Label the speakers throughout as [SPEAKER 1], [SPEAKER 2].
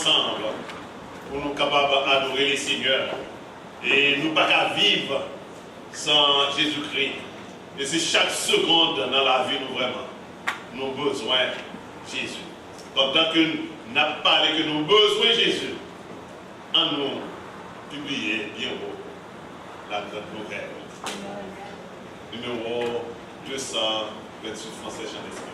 [SPEAKER 1] ensemble pour nous capables d'adorer les seigneurs. Et nous pas qu'à vivre sans Jésus-Christ. Et c'est chaque seconde dans la vie, nous vraiment, nous avons besoin de Jésus. Pendant que nous n'avons parlé que nous avons besoin de Jésus, en nous publier bien haut la grande nouvelle. Numéro 228 français Jean d'Espérance.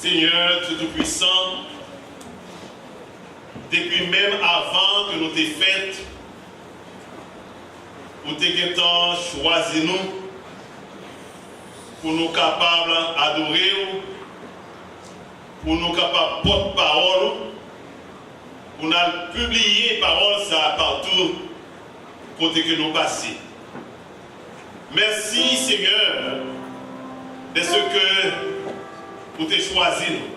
[SPEAKER 2] Seigneur Dieu Tout-Puissant, depuis même avant que nous t'ayons fait, vous t'avez choisi nous pour nous capables d'adorer, pour nous capables de porter parole, pour nous publier parole ça partout côté que nous passons. Merci Seigneur de ce que vous t'avez choisi nous.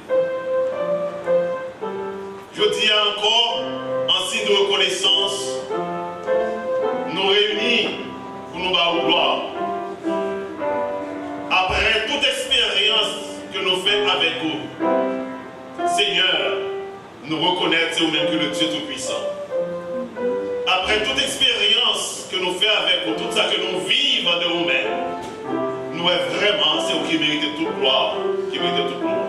[SPEAKER 2] Je dis encore, en signe de reconnaissance, nous réunis pour nous battre gloire. Après toute expérience que nous faisons avec vous, Seigneur, nous reconnaissons c'est vous-même que le Dieu Tout-Puissant. Après toute expérience que nous faisons avec vous, tout ça que nous vivons de vous-même, nous est vraiment, c'est vous qui méritez toute gloire, qui méritez toute gloire.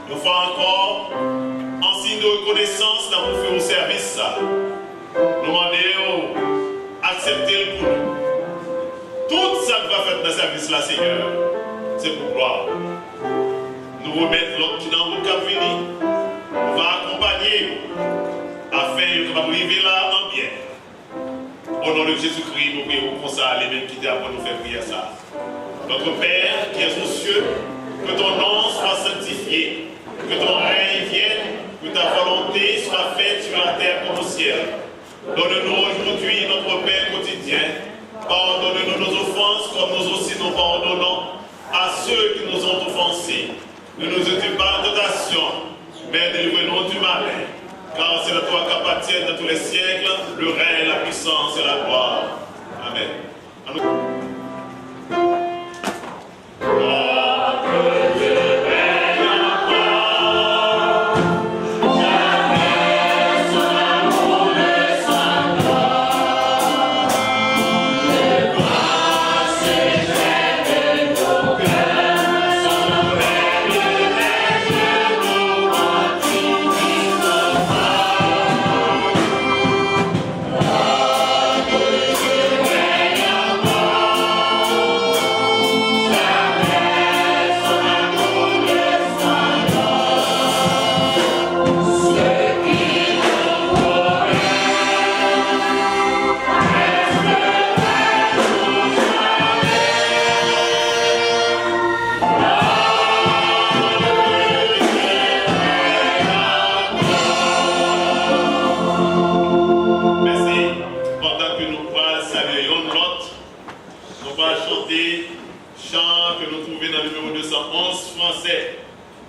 [SPEAKER 2] Nous faisons encore, en signe de reconnaissance, dans vous faire un service, nous demandons accepter pour nous. Tout ça que va faire dans le service là, Seigneur, c'est pour gloire. Nous remettons l'autre qui dans le cap venu, on va accompagner afin que nous arrivions là en bien. Au nom de Jésus-Christ, nous prions pour ça, les mêmes qui étaient après nous faire prier ça. Notre Père qui est aux cieux, que ton nom soit sanctifié, que ton règne vienne, que ta volonté soit faite sur la terre comme au ciel.
[SPEAKER 1] Donne-nous aujourd'hui notre pain quotidien. Pardonne-nous nos offenses comme nous aussi nous pardonnons à ceux qui nous ont offensés. Ne nous étais pas en tentation, mais délivre-nous du malin. Car c'est de toi qu'appartiennent dans tous les siècles le règne, la puissance et la gloire. Amen.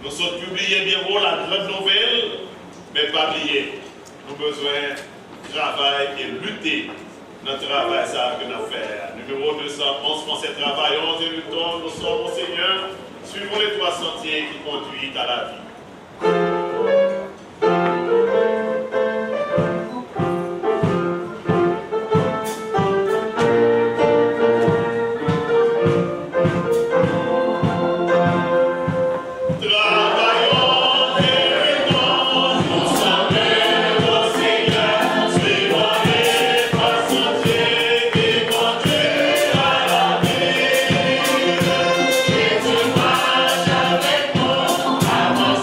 [SPEAKER 1] Nous sommes publiés bien haut la grande nouvelle, mais pas oublier. Nous avons besoin de travail et lutter dans le travail ça que nous faisons. Numéro 211, français, travaillons et luttons, nous sommes au Seigneur, suivons les trois sentiers qui conduisent à la vie.
[SPEAKER 3] Vamos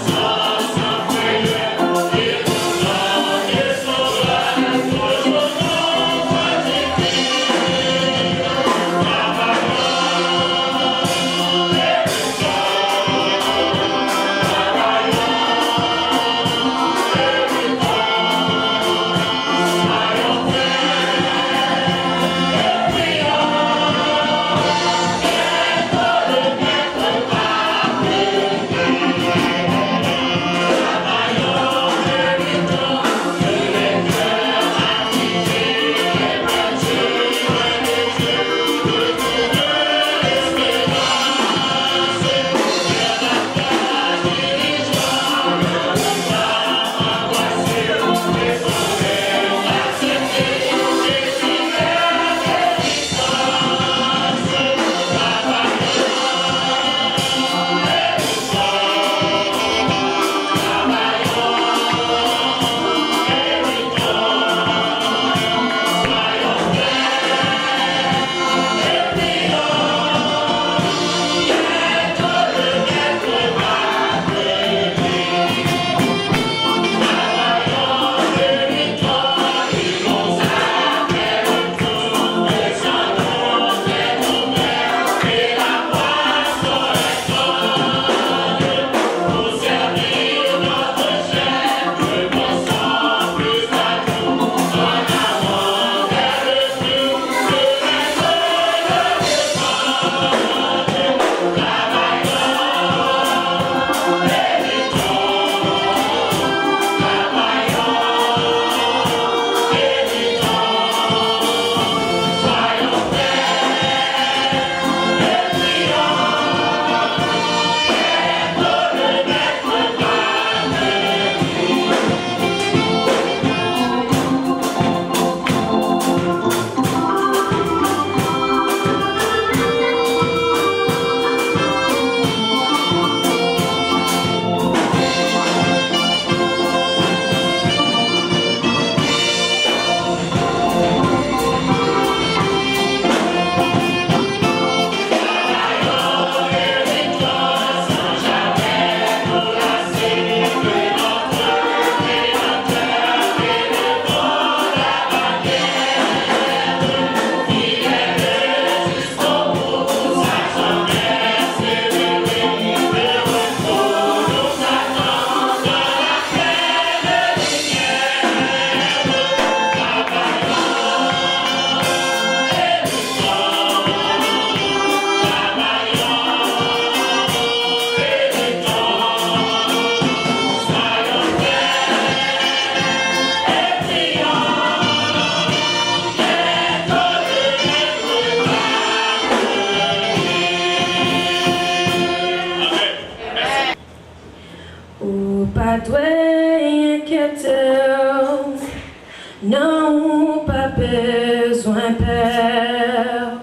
[SPEAKER 3] nous pas besoin peur.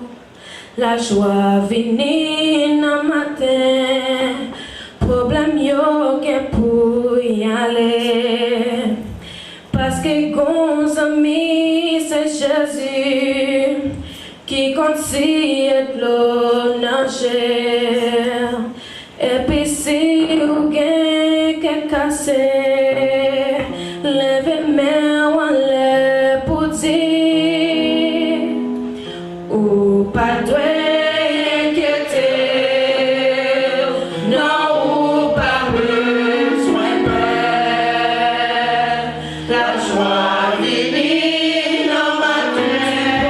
[SPEAKER 3] La joie venir dans matin, problème yo qu'est pour y aller. Parce que gon ami c'est Jésus qui conseille l'eau nager. Et puis si vous gagnez quelque cassé, levez main ou enlève pour dire ou pas doit inquiéter, non ou pas besoin peur. La joie venir dans ma tête,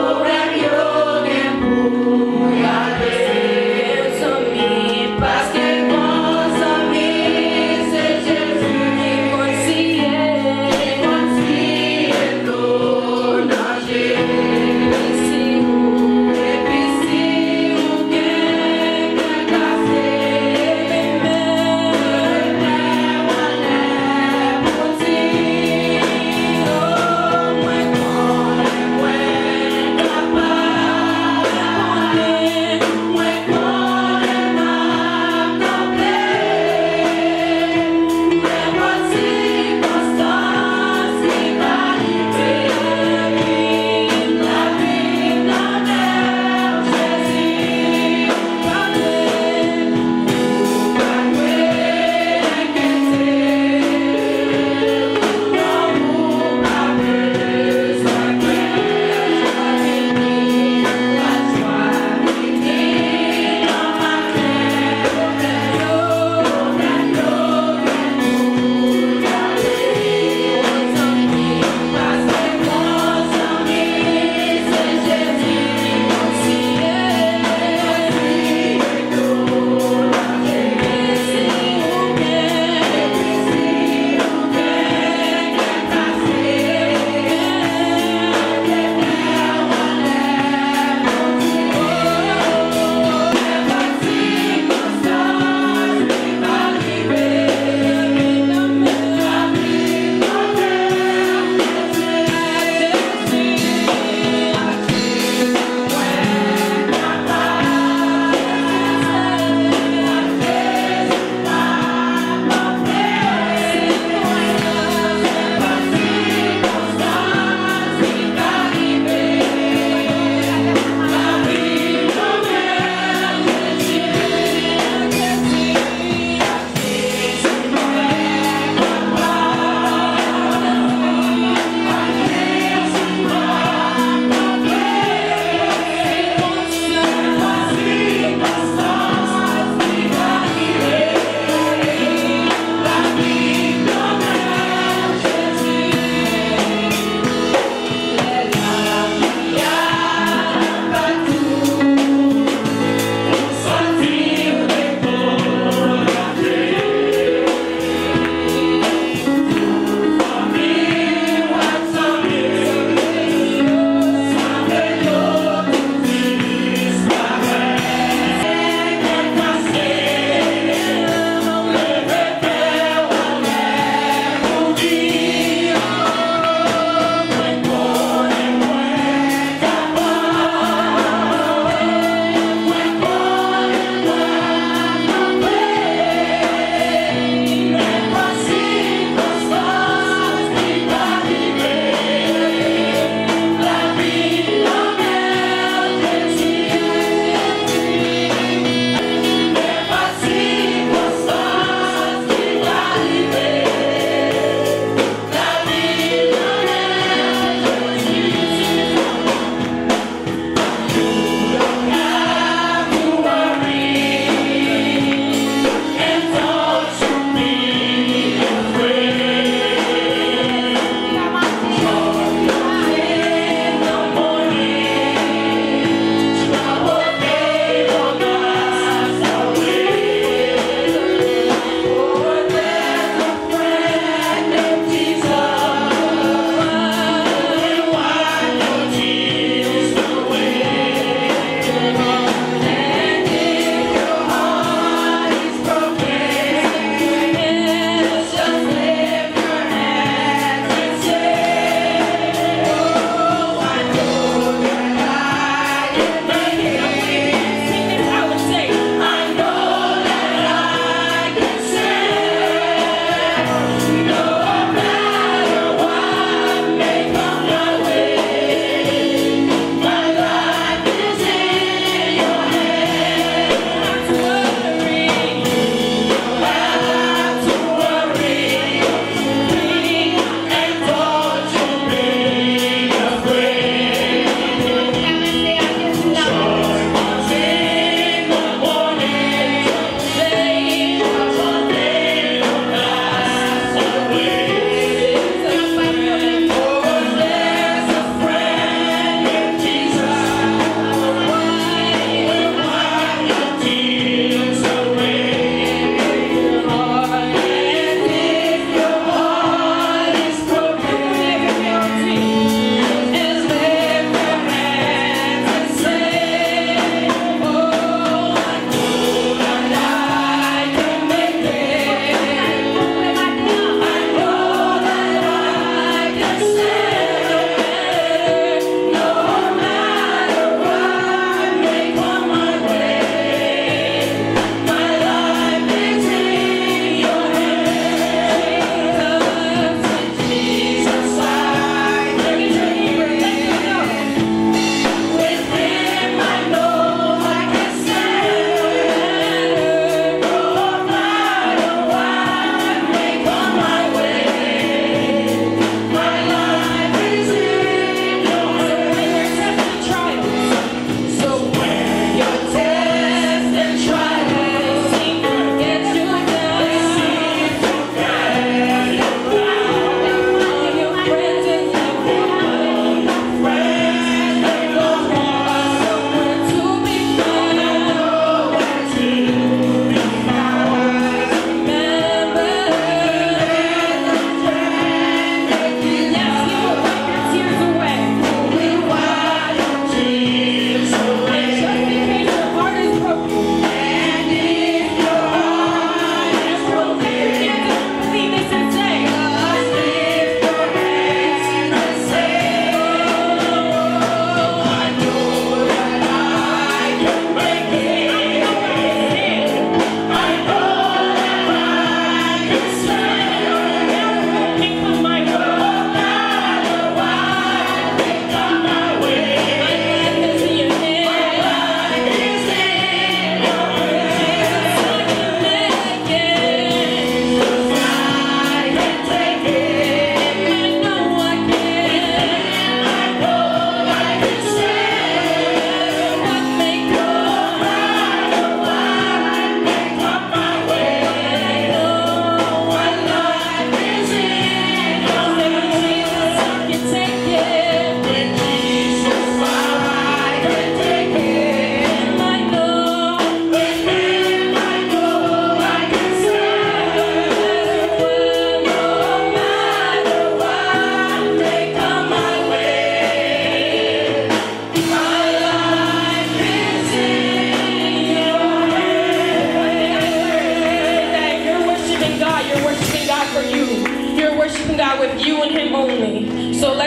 [SPEAKER 3] problème yo gen pour y aller. Parce que nos amis, c'est Jésus qui conseille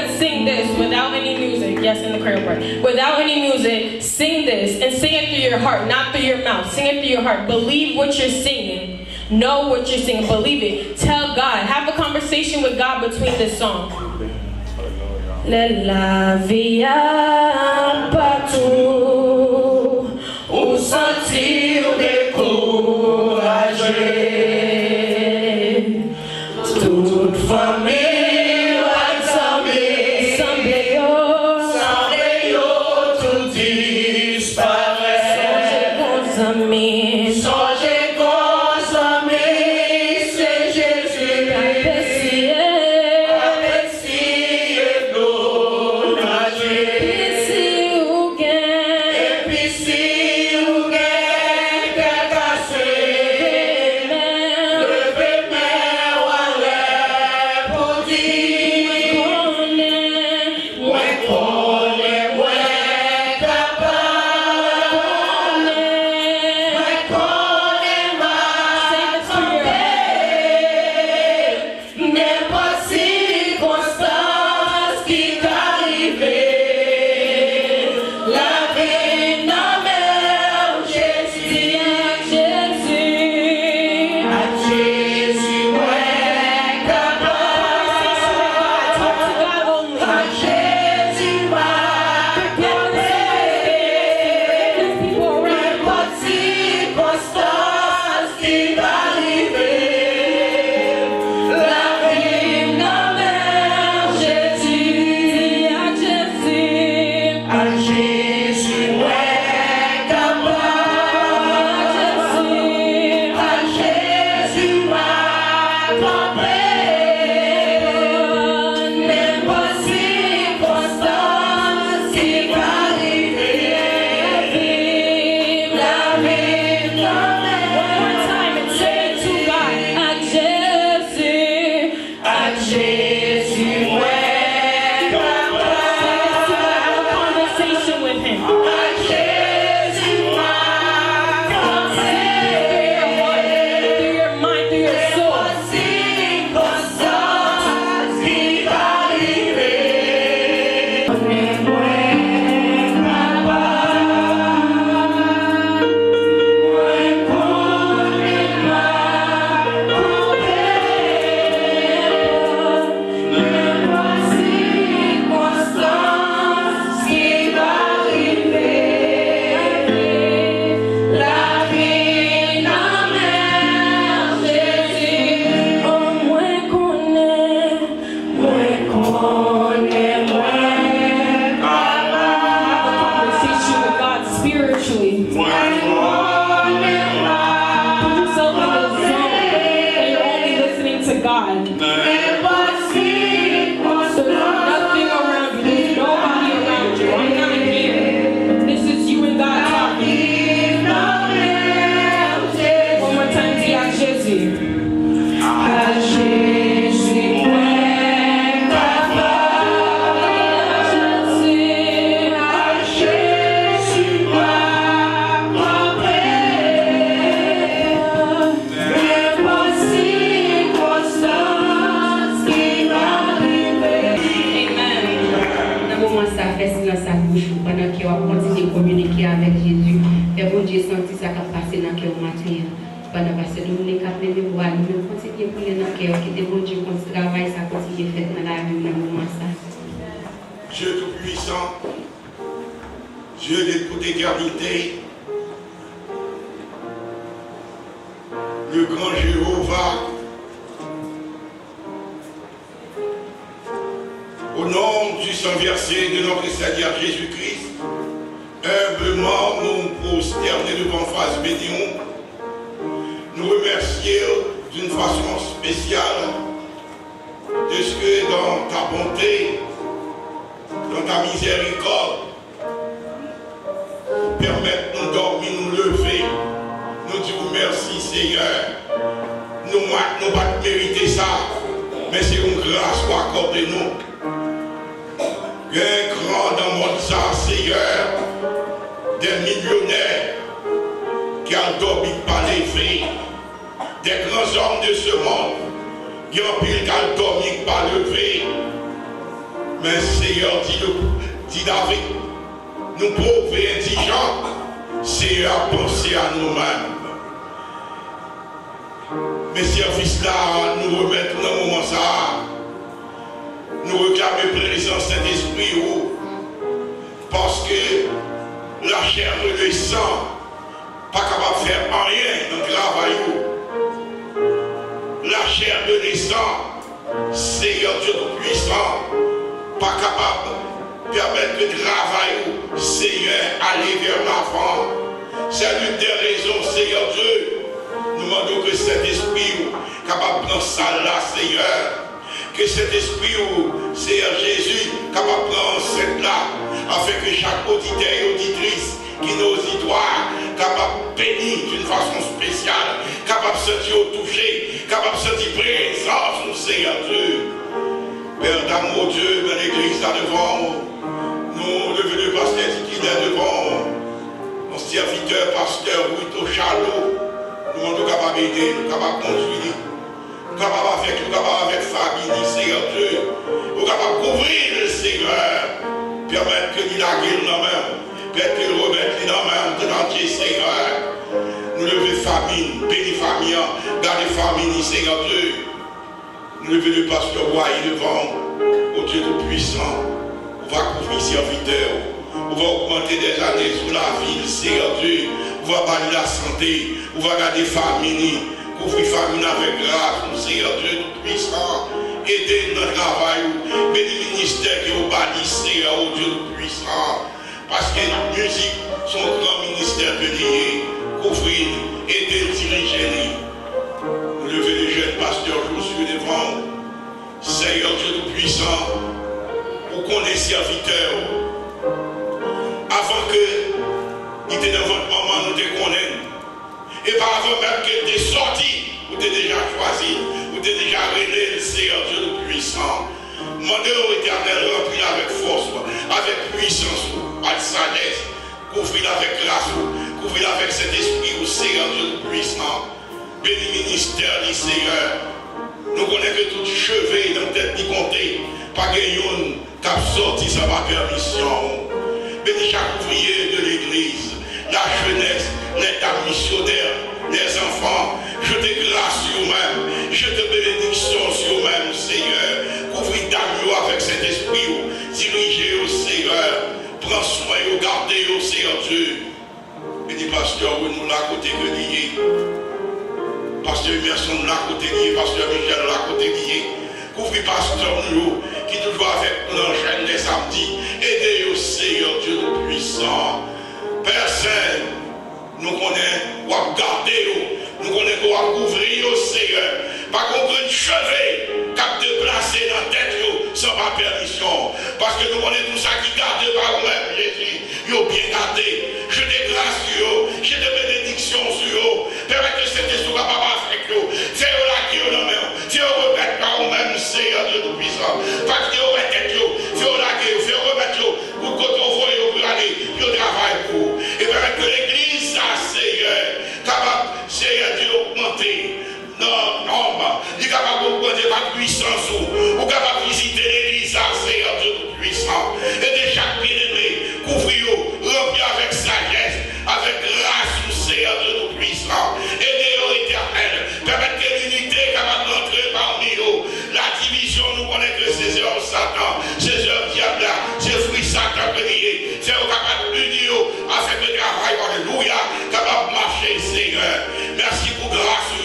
[SPEAKER 4] gonna sing this without any music. Yes, in the cradle part. Without any music, sing this and sing it through your heart, not through your mouth. Sing it through your heart. Believe what you're singing. Know what you're singing. Believe it. Tell God. Have a conversation with God between this song. La vie partout où sentir découragé. Toute famille semblait tout disparaît. Songez qu'aux amis, c'est Jésus.
[SPEAKER 5] Dieu Tout-Puissant, Dieu de toute éternité, le grand Jéhovah, au nom du sang versé de notre Seigneur Jésus-Christ, humblement nous prosterner devant face bénion, nous remercier d'une façon spéciale de ce que dans ta bonté, dans ta miséricorde, permettre nous dormir, nous lever, nous disons merci Seigneur. Nous ne pas mériter ça, mais c'est une grâce pour accorder nous. Un grand dans le monde ça, Seigneur, des millionnaires qui ont dormi par les filles, des grands hommes de ce monde qui ont pile qui ont dormi par le vie. Mais Seigneur, dit David, nous pauvres et indigents, Seigneur, pensez à nous-mêmes. Mes services là, nous remettons dans le moment ça. Nous réclamons présence Saint-Esprit parce que la chair et le sang pas capable de faire rien dans le travail. La chair et le sang, Seigneur Dieu Tout-Puissant, pas capable de permettre le travail, Seigneur, aller vers l'avant. C'est l'une des raisons, Seigneur Dieu. Nous demandons que cet esprit capable de prendre ça là, Seigneur. Que cet esprit, Seigneur Jésus, capable de prendre cette là, afin que chaque auditeur et auditrice qui nous auditoire, capable de bénir d'une façon spéciale, capable de sentir au toucher, capable de sentir présence, Seigneur Dieu. Père d'amour Dieu, dans l'église là devant, nous, le pasteur qui est devant, mon serviteur, pasteur Wito Chalot, nous sommes capables d'aider, nous sommes capables de conduire, nous sommes capables avec famille, Seigneur Dieu, nous sommes capables de couvrir le Seigneur, permettre que nous laguions dans la main, permettre que nous remettions dans la main de l'entier, Seigneur. Nous levons famille, bénis famille, gardez famille, Seigneur Dieu. Nous levons le pasteur Roy devant, au Dieu Tout-Puissant. On va couvrir serviteur, on va augmenter des années sur la ville, Seigneur Dieu. On va bannir la santé, on va garder famille, couvrir famille avec grâce, Seigneur Dieu Tout-Puissant. Aider notre travail, bénis le ministère qui est banni, Seigneur Dieu Tout-Puissant. Parce que la musique, son grand ministère de lier, couvrir, aider, diriger. Nous lever les jeunes pasteurs Josué devant, Seigneur Dieu Tout-Puissant, pour qu'on est serviteur. Avant que il était dans votre maman, nous te connaissons. Et par avant même que tu es sorti, vous t'es déjà choisi, vous t'es déjà révélé le Seigneur Dieu Tout-Puissant. Demandez au Éternel, remplis avec force, avec puissance, avec sagesse, couvrir avec grâce, couvrir avec cet esprit au Seigneur Dieu Tout-Puissant. Béni ministère du Seigneur. Nous connaissons que tout chevet dans la tête ni compté, pas gagnons cap sorti sans ma permission. Béni chaque ouvrier de l'église, la jeunesse, les dames missionnaires, les enfants. Je te grâce sur eux-mêmes, je te bénédiction sur eux-mêmes, Seigneur. Couvrir d'amour avec cet esprit, dirigez au Seigneur. Prends soin, gardez au Seigneur Dieu. Béni pasteur, nous là côté que lié. Pasteur Emerson là côté lié, pasteur Michel là côté lié. Couvrir pasteur nous qui toujours avec l'enchaîne les samedis. Aidez au Seigneur Dieu Tout-Puissant. Père Saint, nous connaissons, ou à garder, nous connaissons, ou à couvrir au Seigneur. Pas qu'on prenne chevet, cap de placer dans la tête sans ma permission. Parce que nous connaissons tout ça qui garde par vous-même, Jésus. Yo bien gardé. Je te grâce sur eux, je te bénédiction sur eux. Permets que cet esprit soit pas avec nous. Fais-le la gueule dans la main. Fais-le remettre par vous-même, Seigneur Dieu Tout-Puissant. Parce que vous mettez tout. Fais-le la gueule, fais-le remettre tout. Pour que vous voyez, vous allez, vous travaillez pour. Et permettre que l'église, ça, Seigneur, capable, Seigneur Dieu, augmenter. Non, il est capable d'augmenter votre puissance. Ou capable de visiter l'église, ça, Seigneur Dieu Tout-Puissant. Et de chaque bien-aimé, couvrir-vous, remplir avec sagesse, avec grâce, Seigneur Dieu Tout-Puissant. Aidez-vous, Éternel. Permettez que l'unité capable d'entrer parmi eux. La division, nous connaissons que c'est œuvres Satan, c'est œuvres diable, c'est fruit Satan prié. C'est capable d'unir afin que le travail, alléluia, capable de marcher, Seigneur. Merci pour grâce,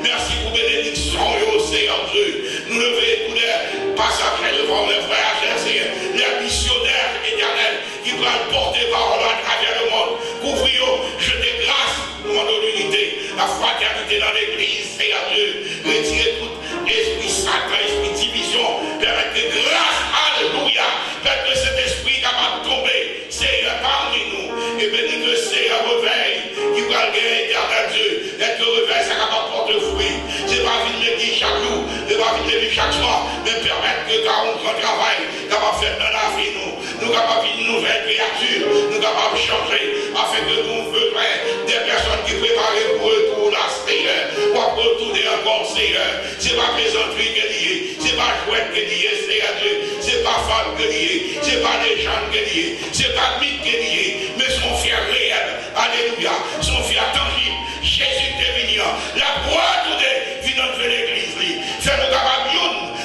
[SPEAKER 5] merci pour bénédiction, Seigneur Dieu. Nous levons tous les passages devant les frères, Seigneur, les missionnaires éternels qui prennent porter parole à travers le monde. Couvrir, je te grâce, nous demandons l'unité, la fraternité dans l'église, Seigneur Dieu. Retirez tout esprit sacré, esprit division, permettre que grâce, alléluia, permettre que cet esprit capable de tomber, Seigneur, parmi nous, et bénis que Seigneur réveille, qui va le gagner, éternel Dieu, et que réveille, ça capable de porter fruit. C'est pas vite l'église chaque jour, c'est pas vite l'église chaque soir, mais permettre que quand on prend travail, capable de faire dans la vie, nous capables de une nouvelle créature, nous capables de changer, afin que nous besoin des personnes qui préparent pour eux pour la Seigneur, pour retourner encore, Seigneur. C'est pas plaisanterie qui est liée, c'est pas chouette qui est liée, Seigneur Dieu, c'est pas Raphaël qui est lié, ce n'est pas les gens qui est lié, ce n'est pas Mick qui est lié, mais son fier réel, alléluia, son fier tangible, Jésus est venu, la boîte de venir de l'église, fait-nous capables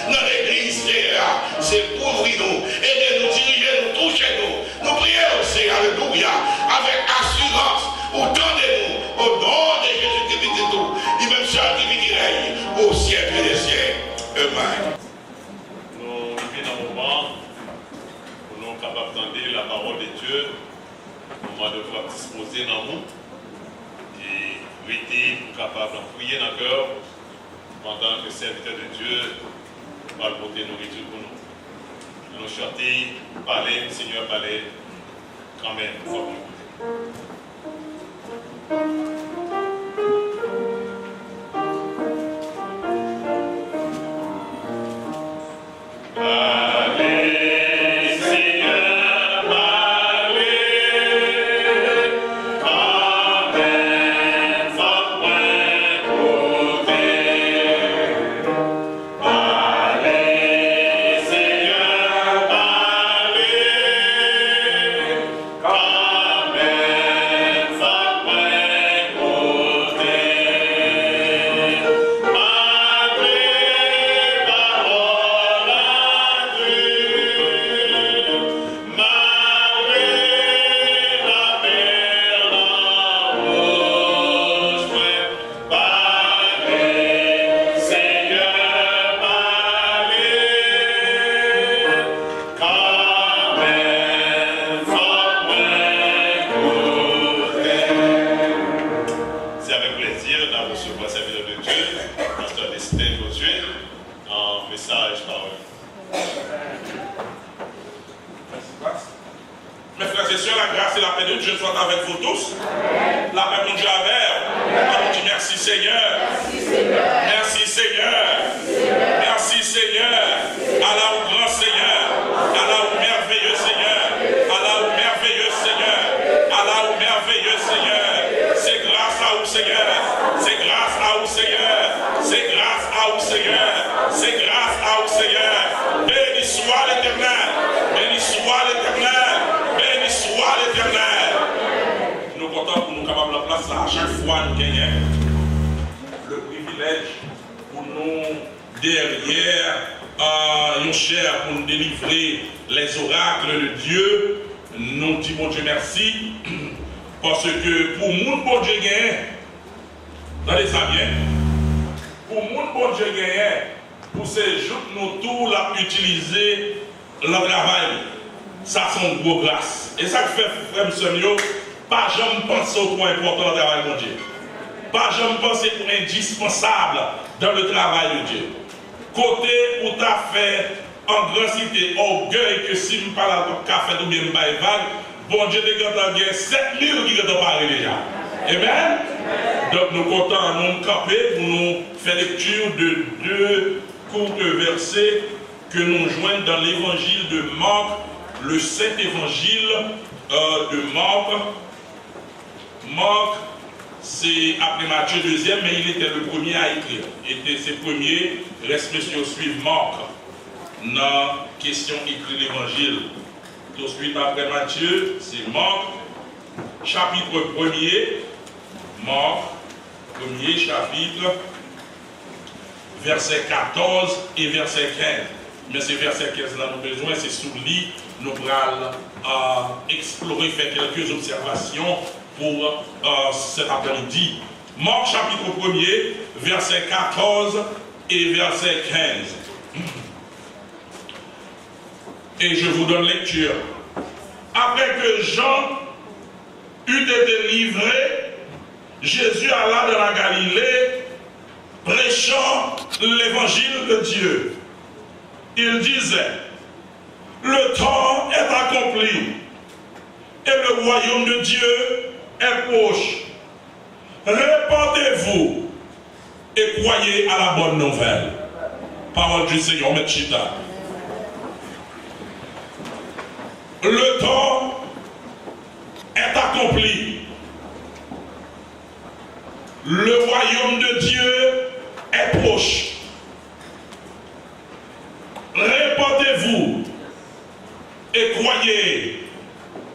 [SPEAKER 5] dans l'église, c'est pour nous, aidez-nous, dirigez-nous, touchez-nous, nous prions aussi, alléluia, avec assurance, autant de nous, au nom de Jésus qui vit tout, il même seul qui vit au siècle des siècles. Amen.
[SPEAKER 1] Nous vivons un moment où nous sommes capables d'entendre la parole de Dieu, un moment de pouvoir disposer dans nous et rester capable de prier dans le cœur pendant que le serviteur de Dieu va porter nourriture pour nous. Nous chanter, parler, Seigneur, parler quand même. Faut
[SPEAKER 6] indispensable dans le travail de Dieu. Côté où tu as fait en grande cité orgueil que si je parle de café ou bien de vague, bon Dieu te gagne 7000 qui te parlent déjà. Amen. Donc nous comptons nous camper pour nous faire lecture de deux courts versets que nous joignons dans l'évangile de Marc, le saint évangile de Marc. Marc, c'est après Matthieu deuxième, mais il était le premier à écrire. Était ses premiers, reste monsieur suivre Marc dans la question écrit l'évangile. Tout de suite après Matthieu, c'est Marc, chapitre 1er, Marc, premier chapitre, verset 14 et verset 15. Mais c'est verset 15 là nous besoin, c'est sous lit, nous allons explorer, faire quelques observations pour cet après-midi. Marc chapitre 1er, verset 14 et verset 15. Et je vous donne lecture. Après que Jean eut été livré, Jésus alla dans la Galilée, prêchant l'évangile de Dieu. Il disait, le temps est accompli et le royaume de Dieu est proche. Répandez-vous et croyez à la bonne nouvelle. Parole du Seigneur, Metchita. Le temps est accompli. Le royaume de Dieu est proche. Répandez-vous et croyez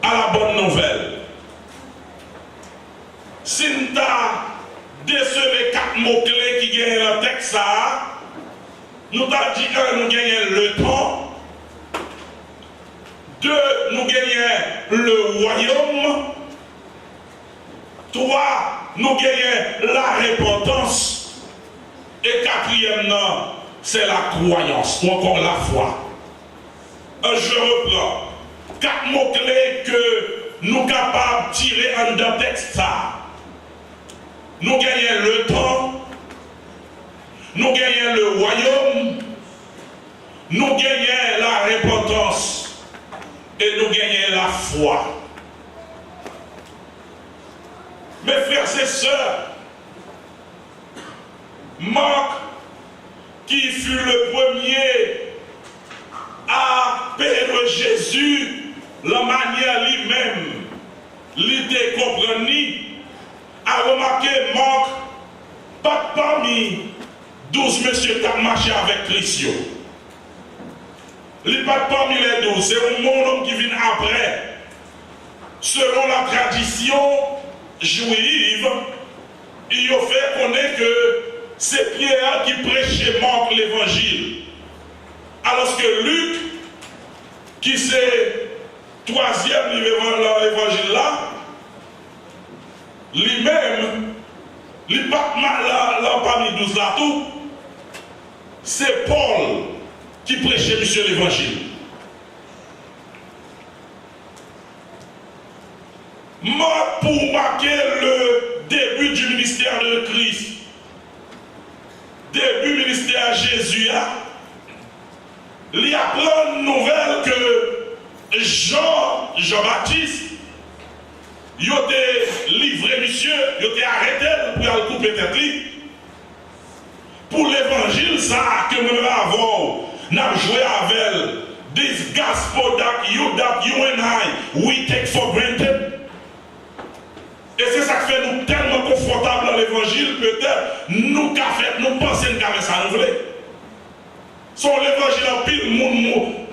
[SPEAKER 6] à la bonne nouvelle. Si nous avons décelé 4 mots-clés qui gagnent dans le texte, nous avons dit que nous gagnons le temps, 2, nous gagnons le royaume, 3, nous gagnons la repentance, et 4e, c'est la croyance, ou encore la foi. Je reprends 4 mots-clés que nous sommes capables de tirer en d'un texte. Nous gagnons le temps, nous gagnons le royaume, nous gagnons la repentance et nous gagnons la foi. Mes frères et sœurs, Marc, qui fut le premier à peindre Jésus, la manière lui-même, l'idée comprenue, a remarqué Marc, pas parmi 12 messieurs qui ont marché avec Christ. Il n'est pas parmi les 12, c'est mon homme qui vient après. Selon la tradition juive, il a fait connaître que c'est Pierre qui prêchait Marc l'évangile. Alors que Luc, qui c'est 3e l'évangile là, lui-même, il n'est pas mal là parmi 12 là tout, c'est Paul qui prêchait monsieur l'évangile. Pour marquer le début du ministère de Christ, début du ministère de Jésus, il y a plein de nouvelles que Jean-Baptiste, il a été livré, monsieur, il a été arrêté pour aller couper tête. Pour l'évangile, ça que nous avons, nous avons joué avec this gospel that you and I, we take for granted. Et c'est ça qui fait nous tellement confortables dans l'évangile, peut-être, nous pensons que nous ça nous voulons. Son l'évangile en pile,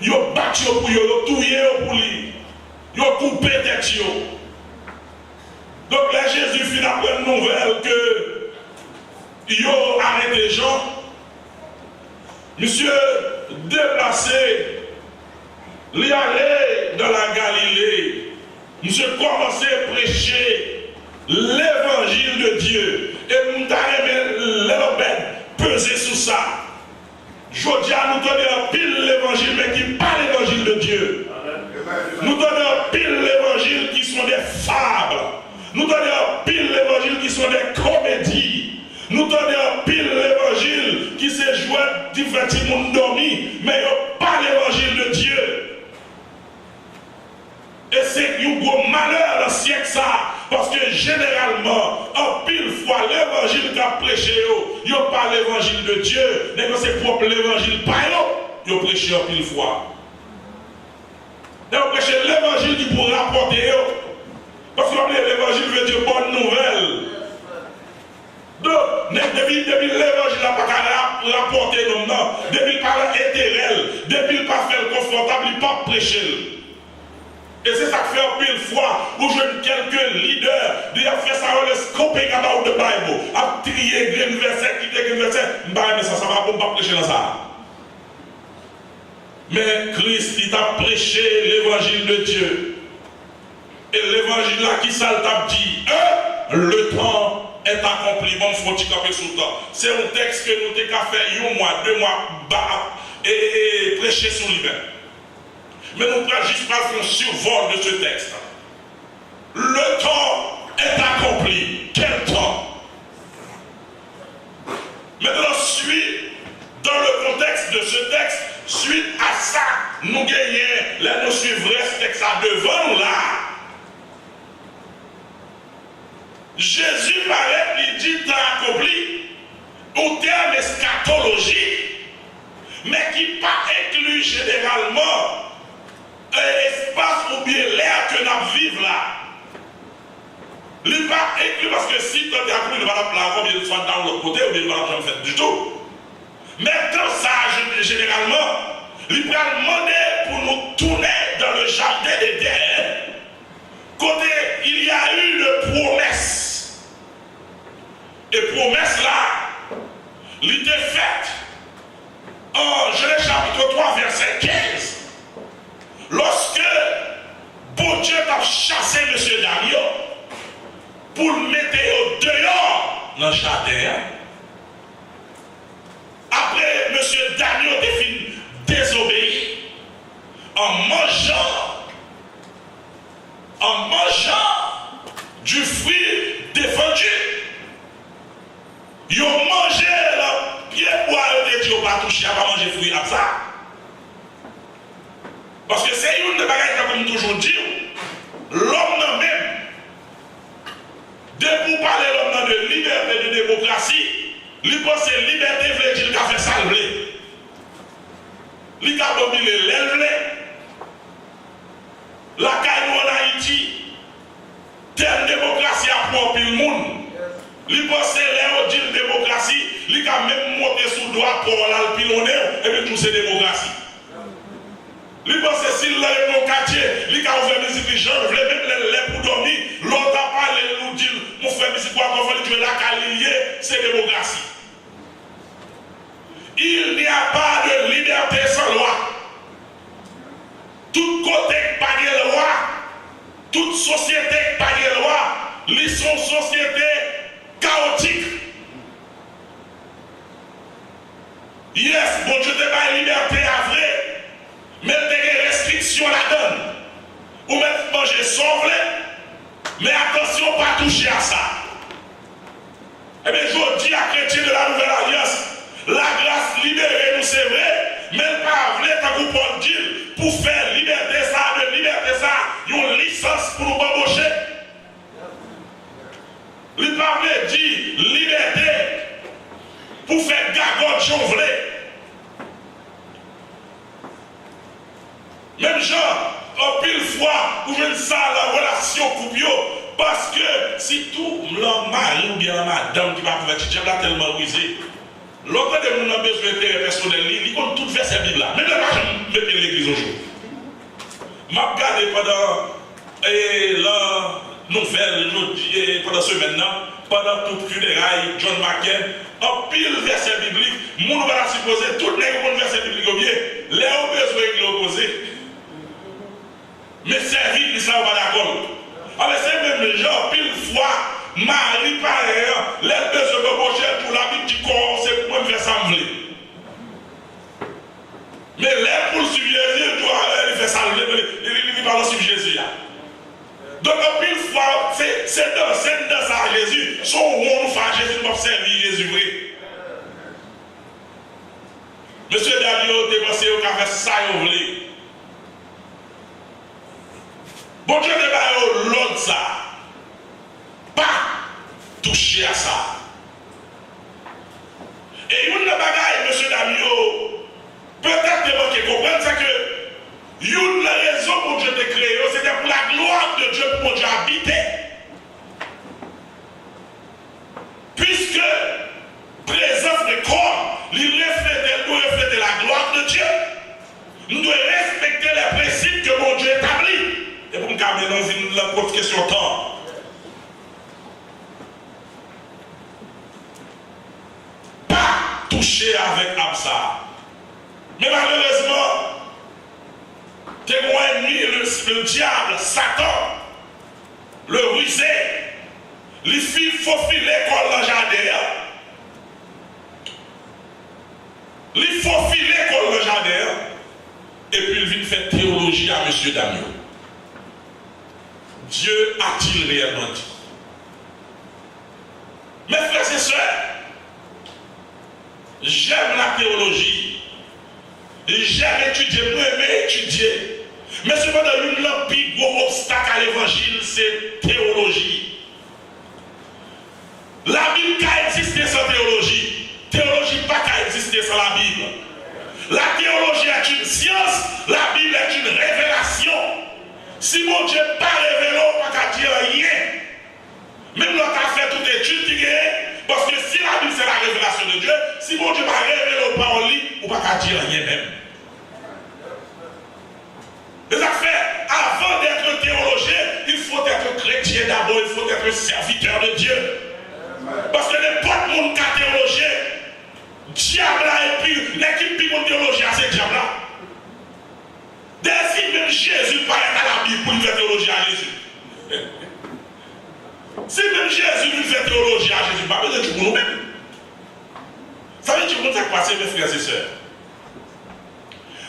[SPEAKER 6] ils ont battu pour eux, ils ont tué pour lui, ils ont coupé tête. Donc là, Jésus finit après une nouvelle que ils ont arrêté les gens. Monsieur déplacé, il est allé dans la Galilée. Monsieur commencé à prêcher l'évangile de Dieu. Et nous avons peser sur ça. Je dis à nous donner un pile l'évangile, mais qui n'est pas l'évangile de Dieu. Nous donnons un pile l'évangile qui sont des fables. Nous donnons un pile l'évangile qui sont des comédies. Nous donnons un pile l'évangile qui s'est joué divertir monde dormi, mais pas l'évangile de Dieu. Et c'est un gros malheur dans le siècle ça, parce que généralement, en pile fois, l'évangile qu'a prêché, il n'y a pas l'évangile de Dieu, mais c'est propre l'évangile pas il a prêché en pile fois. Il a prêché l'évangile qui pourrait rapporter, parce que l'évangile veut dire bonne nouvelle. Donc, depuis l'évangile n'a pas rapporter non, depuis il parle éternel, depuis il pas faire confortable, il pas prêcher. Et c'est ça que fait un pile fois où je quelques leaders qui ont fait ça, le scoping about the Bible, à trier green verset, quitter green verset, mais ça va pas prêcher dans ça. Mais Christ, il t'a prêché l'évangile de Dieu. Et l'évangile là, qui ça t'a dit, le temps est accompli. Bon, il faut camper sous le temps. C'est un texte que nous avons fait 1 mois, 2 mois, et prêcher sur l'hiver. Mais nous prenons juste pas un survol de ce texte. Le temps est accompli. Quel temps? Maintenant, dans le contexte de ce texte, suite à ça, nous gagnons, là nous suivrons ce texte devant nous là. Jésus paraît, il dit t'as accompli au terme eschatologique, mais qui pas inclut généralement l'espace ou bien l'air que nous vivons là. Il n'est pas inclus parce que si tu as accompli, il ne va pas combien de fois dans l'autre côté ou bien il ne va pas faire du tout. Mais dans ça, généralement, il va demander pour nous tourner dans le jardin d'Éden, côté il y a eu une promesse. Et promesse là, il était faite en Genèse chapitre 3, verset 15. Lorsque bon Dieu a chassé M. Daniel pour le mettre au dehors dans le jardin. Après, M. Daniel a fini désobéir en mangeant du fruit défendu. Ils ont mangé le pied poil de Dieu, pas touché à pas manger fruit comme ça. Parce que c'est une des bagages comme toujours dit, l'homme même, de pour parler l'homme de liberté, de démocratie, il pense que liberté veut dire qu'il a fait ça le blé. Il a dominé l'élevé. La caille en Haïti, telle démocratie a propre le monde. Il pense que les dit démocratie, il a même monté sous droit pour l'alpilonner et puis tout c'est démocratie. Il pense que s'il a un quartier, il a ouvert musique, il veut même les pour dormir. L'autre a parlé, nous dit, mon frère, musique pour avoir fait la calier, c'est démocratie. Il n'y a pas de liberté sans loi. Tout côté pas de loi, toute société pas de loi, ils sont sociétés chaotiques. Yes, bon Dieu te pas liberté à vrai, mais des restrictions la donne. Ou même manger sauve, mais attention pas toucher à ça. Eh bien, je dis à chrétien de la Nouvelle Alliance, la grâce libérée nous c'est vrai, mais pas vrai tant que Paul dit pour faire liberté ça, une licence pour nous embaucher. Il pas vrai dire liberté pour faire gagote jonglée. Même genre, en pile fois, vous venez ça la relation coupio, parce que si tout l'homme mari ou bien la madame qui va pouvoir étudier là tellement rusé, l'autre de mon besoin d'intérêt personnel, il compte tout verset Bible là. Même là, je mets l'église au jour. Je regardé pendant la nouvelle, pendant ce maintenant, pendant toute funérailles, John McCain, en pile verset biblique, mon va supposer tout les verset biblique au bien, les besoins qui l'ont posé. Mais servir, ils ne sont pas d'accord. Alors c'est même genre, pile fois, Marie pareil, les besoins de Roger pour la vie du corps, c'est pour me faire sembler. Mais les poursuivre Jésus, il doit faire sembler, il va suivre Jésus. Donc, pile fois, c'est dans ça Jésus, son rôle fait Jésus pour servir Jésus. Monsieur Daniel, tu pensé au café ça, vous voulez. Bon Dieu ne va l'autre ça. Pas toucher à ça. Et une bagaille, monsieur Damio, peut-être que vous comprenez ça que une raison pour Dieu te créer, c'était pour la gloire de Dieu pour Dieu habiter. Puisque présence de corps, il reflète la gloire de Dieu. Nous devons respecter les principes que mon Dieu établit. Et pour me calmer dans la grosse question temps. Pas toucher avec Absa. Mais malheureusement, témoin ennemi, le diable, Satan, le rusé, les filles faufiler comme le jardin. Les faufiler comme le jardin. Et puis il vient faire théologie à M. Daniel. Dieu a-t-il réellement dit? Mes frères et sœurs, j'aime la théologie. J'aime étudier, moi j'aime étudier. Mais cependant, le plus gros obstacle à l'évangile, c'est théologie. La Bible n'a existé sans théologie. Théologie n'a pas existé sans la Bible. La théologie est une science, la Bible est une révélation. Si mon Dieu n'a pas révélé, on ne peut pas dire rien. Même l'autre a fait toute étude qui est, parce que si la Bible c'est la révélation de Dieu, si mon Dieu n'a pas révélé au pas en lit, on ne peut pas dire rien même. Les affaires d'abord, il faut être un serviteur de Dieu. Parce que n'importe monde qui a théologé, diable et puis l'équipe qui monte théologie, c'est diable là. Dès si même Jésus paraît à la Bible pour faire théologie à Jésus. Si même Jésus lui fait théologie à Jésus, pas besoin de pour nous-mêmes. Ça veut dire que quoi, c'est mes frères et sœurs.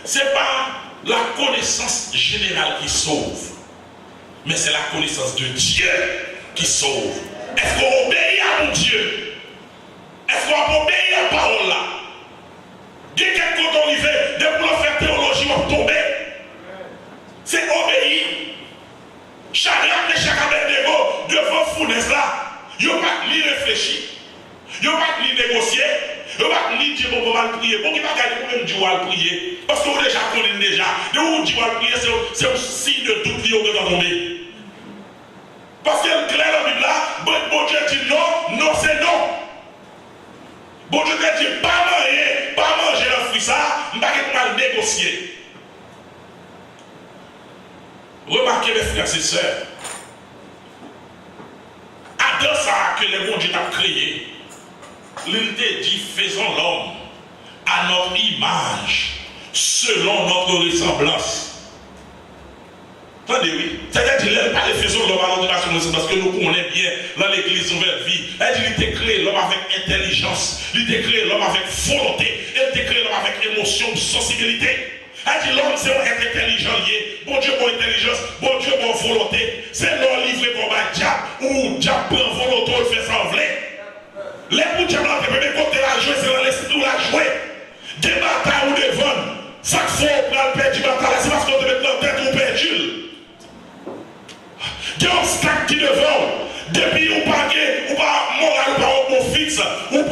[SPEAKER 6] Ce n'est pas la connaissance générale qui sauve, mais c'est la connaissance de Dieu qui sauve. Est-ce qu'on obéit à mon Dieu? Est-ce qu'on obéit à la parole là? Il y a quelqu'un qui est arrivé, dès pour faire théologie, on va tomber. C'est obéir. Chacun de chaque Abednego devant Founès là, il n'y a pas ni réfléchir, il n'y a pas ni négocier, il n'y a pas ni dire bon, on va prier. Bon, qui va gagner pour même dire on va prier. Parce que vous déjà connaissez déjà. De où on dit on va prier, c'est un signe de doute qui est tomber. Parce que le clair dans la Bible là, bon Dieu dit non, non c'est non. Bon Dieu dit pas manger un fruit ça, je ne vais pas négocier. Remarquez mes frères et sœurs, Adam ça que le bon Dieu a créé, il t'a dit faisons l'homme à notre image, selon notre ressemblance. Attendez, oui. C'est-à-dire, pas les faisons l'homme à notre image, parce que nous connaissons bien dans l'église nouvelle vie. Elle dit, il t'a créé l'homme avec intelligence, il t'a créé l'homme avec volonté, il t'a créé l'homme avec émotion, sensibilité. Elle dit l'homme c'est être intelligent lié, bon Dieu pour intelligence, bon Dieu pour volonté. C'est l'homme livré comme un diable, ou diable prend volonté, il fait sembler. Les pour diable là, même côté la jouer, c'est dans l'esprit où la jouer. Des batailles ou des ventes, chaque fois on prend le père du bataille, c'est parce qu'on te met dans la tête ou perdu. Il y a un stack qui devant, depuis ou pas moral, ou pas au fixe, ou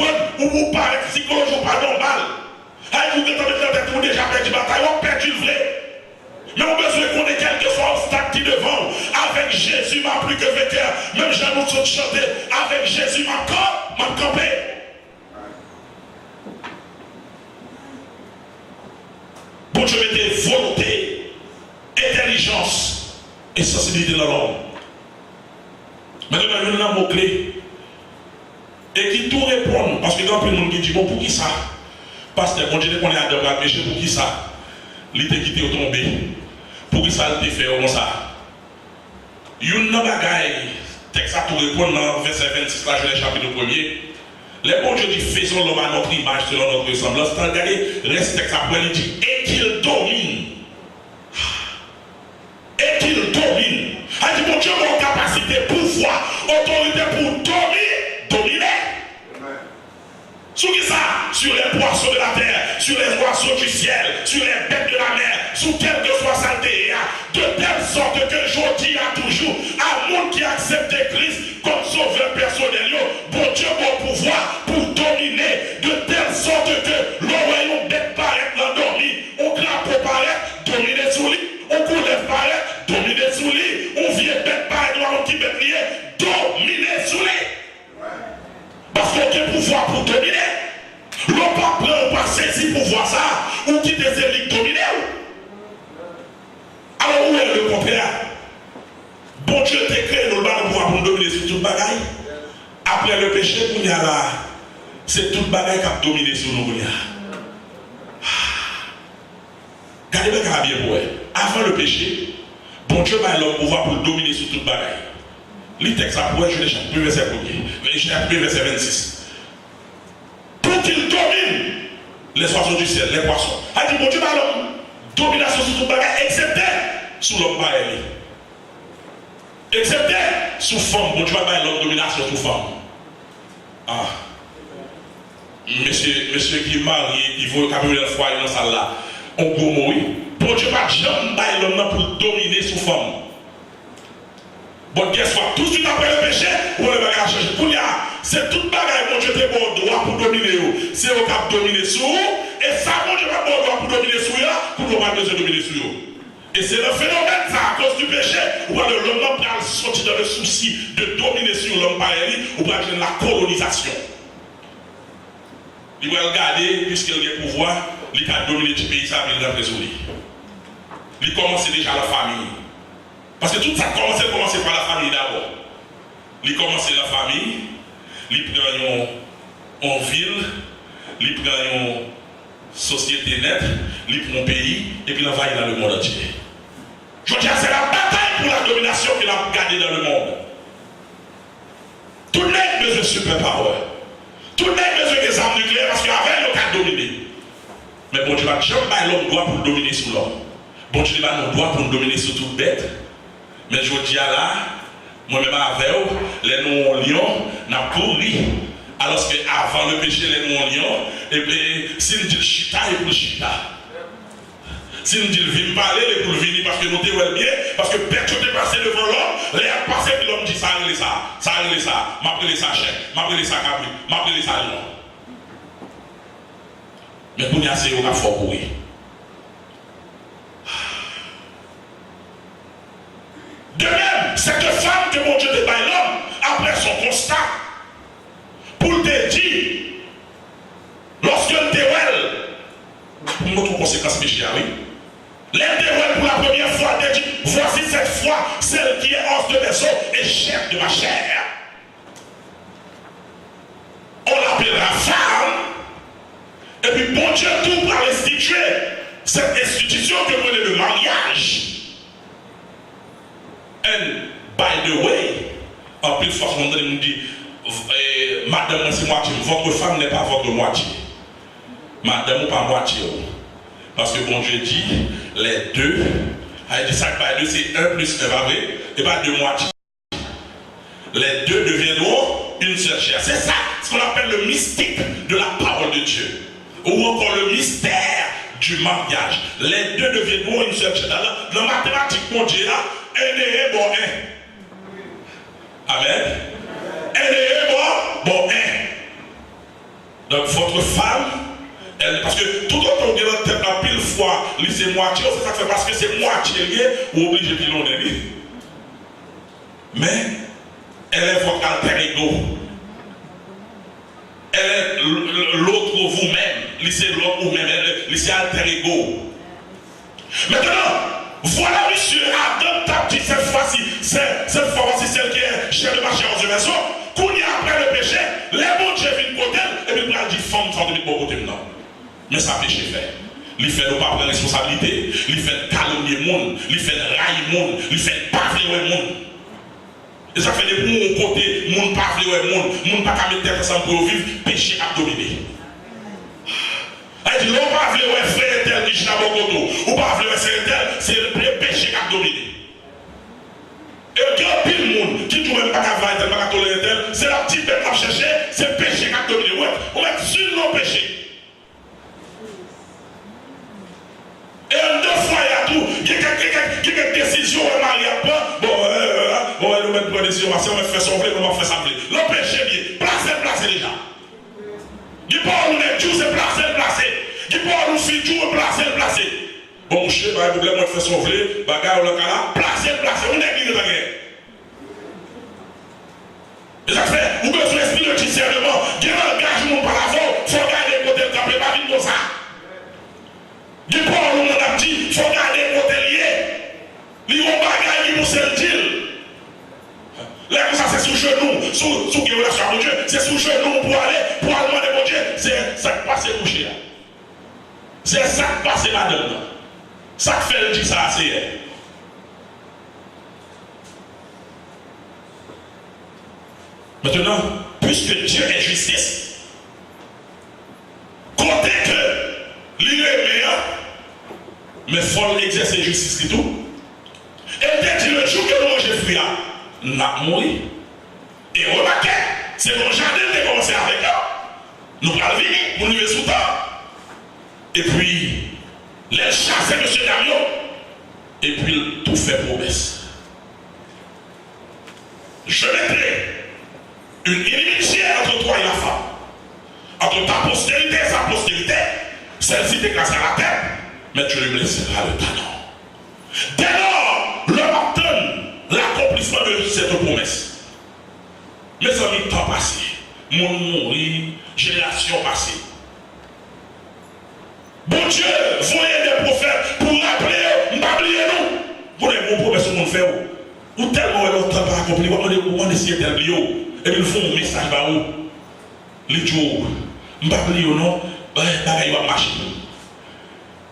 [SPEAKER 6] pas psychologique, ou pas normal. Vous avez déjà perdu la bataille, on perdu le vrai. Mais on a besoin qu'on ait quel que soit obstacle qui devant. Avec Jésus, m'a plus que vainqueur. Même j'ai nous tous chanter. Avec Jésus, m'a campé. Bon Dieu mettait volonté, intelligence et sensibilité dans l'homme. Maintenant, il y a un mot-clé. Et qui tout répond. Parce que quand il y a monde qui dit, bon, pour qui ça? Pasteur, bon Dieu, qu'on est à deux péché, pour qui ça? Il t'a quitté au tombé. Pour qui ça, il t'a fait comme ça? Il y a une bagaille, texte à tout répondre dans verset 26, là, je l'ai chapitre 1er. Les bon Dieu dit, faisons l'homme à notre image, selon notre ressemblance. Tant regardez, reste texte après, il dit, et qu'il domine. Et qu'il domine. Il dit, mon Dieu, mon capacité, pouvoir, autorité pour dominer. Sur qui ça? Sur les poissons de la terre, sur les oiseaux du ciel, sur les bêtes de la mer, sur quelle que soit saleté, de telle sorte que je dis à toujours à monde qui accepte Christ comme sauveur personnel, bon Dieu, bon pouvoir pour dominer, de telle sorte que l'oreillon bête paraît l'endormi, on crapaud paraît, dominer sous lui, on coulève paraît, dominer sous lui, on vient bête paraît, on qui bête lié, dominer sous lui. Parce qu'il y a un pouvoir pour dominer. L'on pas prendre, on pas saisir pour voir ça, ou qui des élites dominer. Alors où est le contraire? Bon Dieu t'a créé nous le pouvoir pour dominer sur toute bagaille. Après le péché, il y a là, c'est toute bagaille qui a dominé sur nous. Regardez bien bien pour elle. Avant le péché, bon Dieu a le pouvoir pour dominer sur toute bagaille. Les textes après, je les chapitre verset 1er, chapitre verset 26. Pour qu'il domine les oiseaux du ciel, les poissons. Il dit, bon Dieu, l'homme, domination sur toute bagaille, excepté sous l'homme par elle. Excepté sous femme, bon Dieu, l'homme domination sous femme. Ah. Monsieur qui est marié, qui veut camionner le foyer dans ça là, on gros mourir. Bon Dieu, pas jamais l'homme pour dominer sous femme. Bon, qu'est-ce soit tout de suite après le péché, on le bagage à changer. Pour c'est toute bagaille, mon Dieu, t'es bon droit pour dominer. C'est au cap dominer sur vous, et ça, mon Dieu, pas bon droit pour dominer sur vous, pour nous pas besoin de dominer sur vous. Et c'est le phénomène, ça, à cause du péché, où l'homme va sortir dans le souci de dominer sur l'homme par elle, ou va la colonisation. Il va regarder, puisqu'il a le pouvoir, il va dominer du pays, ça, il va rentrer sur lui. Il commence déjà la famille. Parce que tout ça commence par la famille d'abord. il commence la famille, il prend en ville, il prend une société nette, il prend un pays, et puis il envahit dans le monde entier. Je veux dire, c'est la bataille pour la domination qu'il a gardée dans le monde. Tout le monde a besoin de super power. Tout le monde a besoin des armes nucléaires parce qu'avant, il a dominé. Mais bon Dieu va jamais l'homme droit pour dominer sur l'homme. Bon Dieu va nous droit pour nous dominer sur toute bête. Mais je dis à là, moi-même avec eux, les nous en lion, n'a couru. Alors qu'avant le péché, les nous en lion, et puis si nous disons chita, et pour le chita. Si nous disons vim parler, et pour le venir parce que nous t'es bien, parce que personne n'est passé devant l'homme, les a passé, puis l'homme dit ça, ça, m'appelez ça chef, m'appelez ça cabri, m'appelez ça lion. Mais pour nous, c'est un fort pour lui. De même, cette femme que mon Dieu te baille l'homme, après son constat, pour te dire, lorsque le déroule, pour notre conséquence péché, oui. L'intérêt pour la première fois, te dit, voici cette fois, celle qui est hors de mes os et chef de ma chair. On l'appellera femme. Et puis bon Dieu tout pour instituer cette institution que vous le mariage. And by the way, en plus fois on me dit, madame c'est moitié, votre femme n'est pas votre moitié. Madame ou pas moitié. Parce que bon Dieu dit, les deux, il dit ça by deux, c'est 1 plus 1, pas vrai? Et pas deux moitiés. Les deux deviendront une seule chair. C'est ça, ce qu'on appelle le mystique de la parole de Dieu. Ou encore le mystère du mariage. Les deux deviendront une seule chair. Dans la mathématique, mon Dieu, là, un et bon un. Amen. Un et bon un. Donc votre femme, elle, parce que tout autant on dit dans la tête, la pile fois, c'est moitié, c'est ça que fait parce que c'est moitié lié, ou obligé de l'on est. Mais elle est votre alter ego. Elle est l'autre vous-même. C'est l'autre vous-même. C'est alter ego. Maintenant, voilà, monsieur Adam Tapti, cette fois-ci, cette fois-ci, celle qui est chef de marché en maison, qu'on y a après le péché, les bons Dieu viennent côté, et puis il dit femme, ça de bon côté maintenant. Mais ça péché fait. Il fait ne pas prendre responsabilité, il fait calomnier le monde, il fait railler le monde, il fait bafler le monde. Et ça fait des bons côtés, le monde bafler le monde, le monde pas qu'à mettre tête ensemble pour vivre, péché à dominer. Elle dit, on va vouloir frère tel qui chante au coteau, ou pas vouloir frère tel, c'est le péché qui a dominé. Et il y a pile de monde qui ne même pas qu'à tel, pas qu'à tolérer tel, c'est la petite bête à chercher, c'est le péché qui a dominé. On met sur nos péchés. Et en 2 fois, il y a tout, il y a quelques décisions, on ne marie pas, bon, on va mettre une décision, on va faire son blé, on va faire sa blé. Le péché, bien, placé déjà. Il peut nous mettre tout, c'est placé. Il peut nous faire tout, placé. Bon, je sais pas, problème, on fait son blé, bagarre, le cas placé, on est guéri de la guerre. Et ça fait, vous besoin d'esprit de discernement, il y a un engagement par l'avant, il faut garder le côté de la pas vite comme ça. Il peut nous a dit, il faut garder le côté lié. Il y a un bagage qui nous sert le deal. Là, ça c'est sous genou, sous qui relation avec Dieu, c'est sous genou pour aller demander mon Dieu. C'est ça qui passe couché là. C'est ça qui passe madame. Ça qui fait le dire ça, c'est. Maintenant, puisque Dieu est justice, comptez que l'île est meilleur, mais il faut exercer justice et tout. Et dès que le jour que nous mangeons fruit, n'a mouru. Et remarquez, c'est mon jardin qui a commencé avec eux. Nous allons venir, nous vivons sous temps. Et puis, les chasser M. Damion. Et puis, tout fait promesse. Je mettrai une inimitié entre toi et la femme. Entre ta postérité et sa postérité. Celle-ci t'écrasera la tête, mais tu lui blesseras le talon. Dès lors, le matin, l'accomplissement de cette promesse. Mes amis, temps passé, monde mourir, génération passée. Bon Dieu, voyez des prophètes pour rappeler, m'oubliez nous. Vous avez vos promesses au monde fait où? ou tellement longtemps pas accompli, on demande si c'est tel bio, et puis ils font un message par où les jours, je ne sais pas non, il va marcher.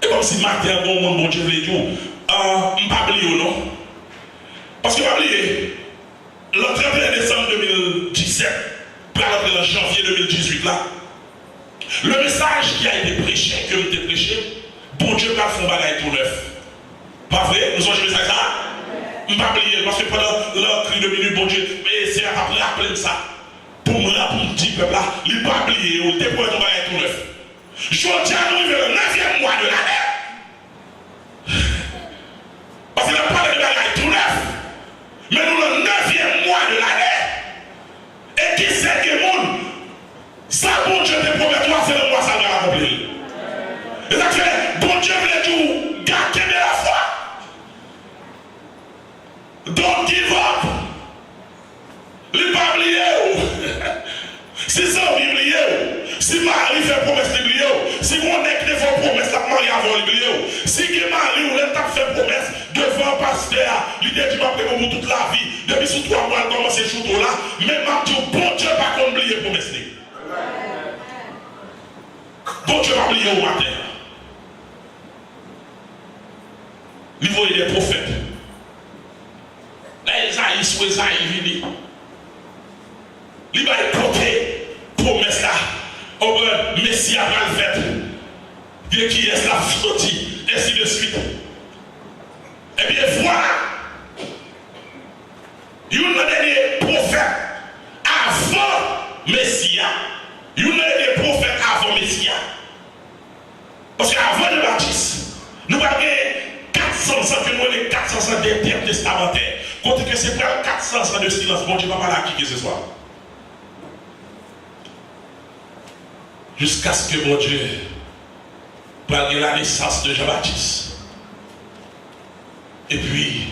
[SPEAKER 6] Et comme si matin, bon Dieu, les jours, je ne sais pas non. Parce que, le 31 décembre 2017, pour le janvier 2018, là, le message qui a été prêché, que j'ai été prêché, bon Dieu va faire un bagage tout neuf. Pas vrai? Nous avons joué ça? Je ne sais pas parce que pendant le cri de minute, bon Dieu, mais c'est après ça. Pour me dire, peuple là, il n'a pas oublié, il était pour un bagage tout neuf. Je dis à nous, le 9e mois de l'année. Parce qu'il n'a pas de bagage tout neuf. Mais nous, le 9e mois de l'année. Et qui sait que le monde, ça, bon Dieu te promet, toi, c'est le mois, ça va accomplir. Et ça fait, bon Dieu voulait tout garder de la foi. Don't give up. Il pas oublié. Si ça, il oublié. Si Marie fait promesse, il oublié. Si mon nec ne fait promesse, la Marie avant oublié. Si Marie ou l'état fait promesse devant un pasteur, l'idée du pape pour toute la vie, depuis sous 3 mois, elle commence à jouer là, même bon Dieu pas qu'on oublie promesse. Bon Dieu va oublier au matin. Il voit des prophètes. Esaïe sous Esaïe vini. Il va écouter promesse là. Au Messie a mal fait. Dieu qui est la sortie, ainsi de suite. Eh bien voilà. Il y a un dernier prophète avant Messie. Il y a un dernier prophète avant Messie. Parce qu'avant le baptiste, nous avons 400 ans que nous avons les 400 ans des terres testamentaires. Compte que c'est pas 400 ans de silence. Bon Dieu va pas la qui ce soir. Jusqu'à ce que mon Dieu prenne la naissance de Jean-Baptiste. Et puis,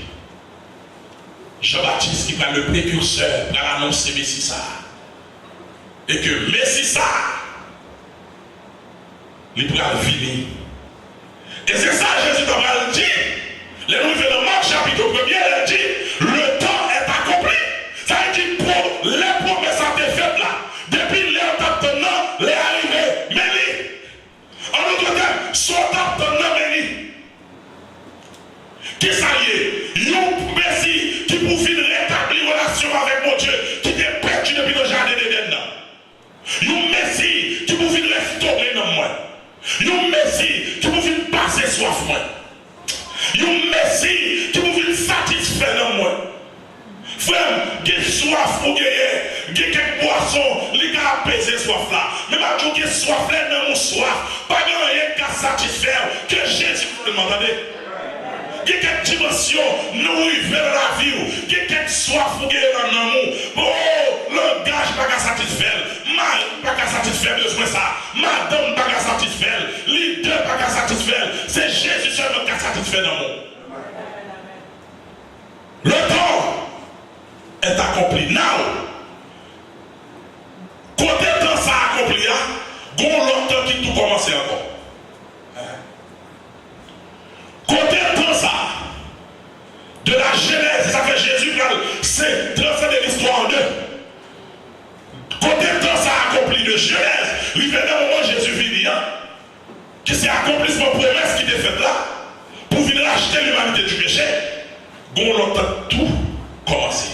[SPEAKER 6] Jean-Baptiste qui prend le précurseur pour annoncer Messie ça. Et que Messie ça, il pourra venir. Et c'est ça Jésus t'a dit. Les nouvelles dans Marc chapitre 1er, il dit, le temps est accompli. Ça veut dire pour les promesses à tes fêtes là, depuis les attendants, les arrivés, Mélie. En autre terme, sont attendants Mélie. Qui ça y est? Yon Messie qui pour finir rétablir relation avec mon Dieu, qui t'est perdu depuis le jardin d'Éden. Yon Messie qui pour finir restaurer dans moi. Yon Messie qui pour finir passer soif moi. Yon Messie qui vous veut satisfaire dans moi. Frère, qui soif ou qui quelques boissons, les gars apaiser soif là. Mais pas tout qui soif là dans mon soif. Pas rien qu'à satisfaire que Jésus vous m'entendez. Qui quelques dimensions nous vers la vie. Qui quelques soif ou qui dans l'amour. Oh, langage pas qu'à satisfaire. Mal pas qu'à satisfaire besoin ça. Madame pas qu'à satisfaire. Leader pas qu'à satisfaire. C'est Jésus seulement qui a satisfait l'amour. Le temps est accompli. Now, côté temps ça accompli, il y a longtemps qui tout commence encore. Côté temps ça, de la Genèse, ça fait Jésus, c'est transcender l'histoire en deux. Côté temps ça accompli de Genèse, il vient d'un moment Jésus vit, qui s'est accomplissement promesse qui était faite là, pour venir acheter l'humanité du péché, longtemps tout commencer.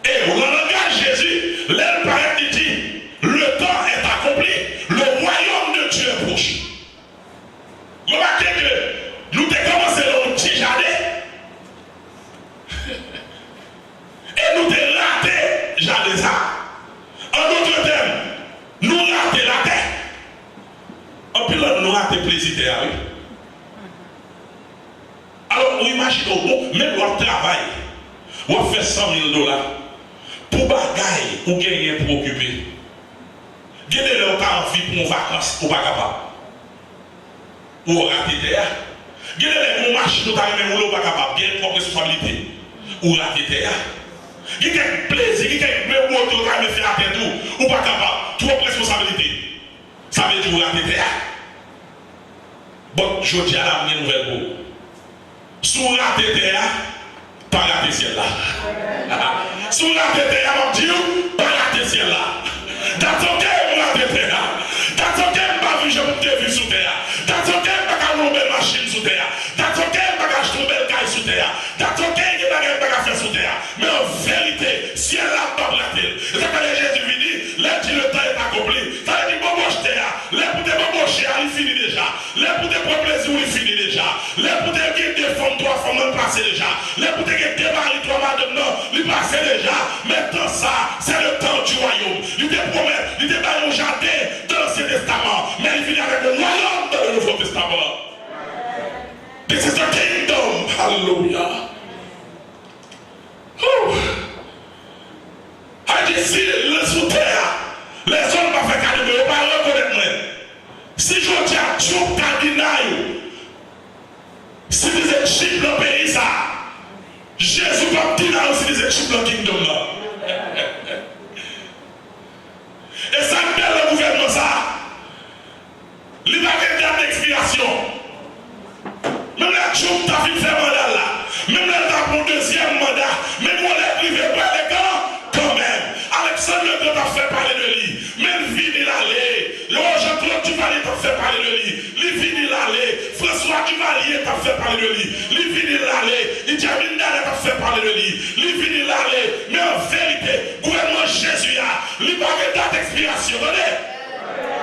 [SPEAKER 6] Et au langage Jésus, l'aile paraît qui dit, le temps est accompli, le royaume de Dieu est proche. Remarquez que nous avons commencé dans un petit jardin et nous avons raté le jardin ça. En d'autres termes, nous ratons la terre. En plus, nous ratons plaisir. Oui. Alors, imaginez, même votre travail, vous faites $100,000 pour bagaille ou gagner pour occuper. Gagnez le temps en vie pour une vacance ou pas capable. Ou rater terre. Gagnez les marches tout à l'heure ou pas capable. Gagnez une responsabilité. Ou rater terre. Gagnez quelques plaisirs, gagnez quelques mots tout à l'heure faire à tout ou pas capable. Trop responsabilité. Ça veut dire ou rater terre. Bon, je dis à la nouvelle. Sous rater terre, pas rater ciel là. Si vous ratez terre, je dis, pas rater ciel là. That's okay, vous ratez terre. That's okay, je ne vais pas vivre sous terre. That's okay, je ne vais pas tomber machine sous terre. That's okay, je ne vais pas tomber caille sous terre. That's okay, je ne vais pas faire sous terre. Mais en vérité, ciel là, pas rater. C'est quand Jésus dit, là, le temps est accompli. Ça veut dire, bon, moi, je t'ai là. Là, pour te embaucher, il finit déjà. Là, pour te prendre plaisir, il finit déjà. Là, pour te gagner des femmes, 3 femmes, il passe déjà. Là, pour te gagner des maris, 3 madames, non, il passe déjà. Maintenant, ça, c'est le temps du royaume. Il te promet, il te donne un jardin dans l'Ancien Testament. Mais il finit avec le royaume dans le Nouveau Testament. This is the kingdom. Hallelujah. Si le sous-terre, les hommes ne fait qu'à nous, ne pas reconnaître moi. Si je dis à Dieu, Cardinaï, si vous êtes chip dans le pays, ça, Jésus va dire là aussi, vous êtes chip dans le kingdom là. Et ça me fait le gouvernement, ça, il va y avoir une expiration. Même la Dieu, tu as fait mandat là, même là, tu as pour deuxième mandat, même on est privé par les gars. Alexandre le Grand t'a fait parler de lui. Même Vini l'allée. Jean-Claude Duvalier t'a fait parler de lui. Livini l'allée. François Duvalier t'a fait parler de lui. Livini l'allée. Idjamine Dale t'a fait parler de lui. Livini l'allée. Mais en vérité, gouvernement Jésus a, il va y avoir date d'expiration. Attendez.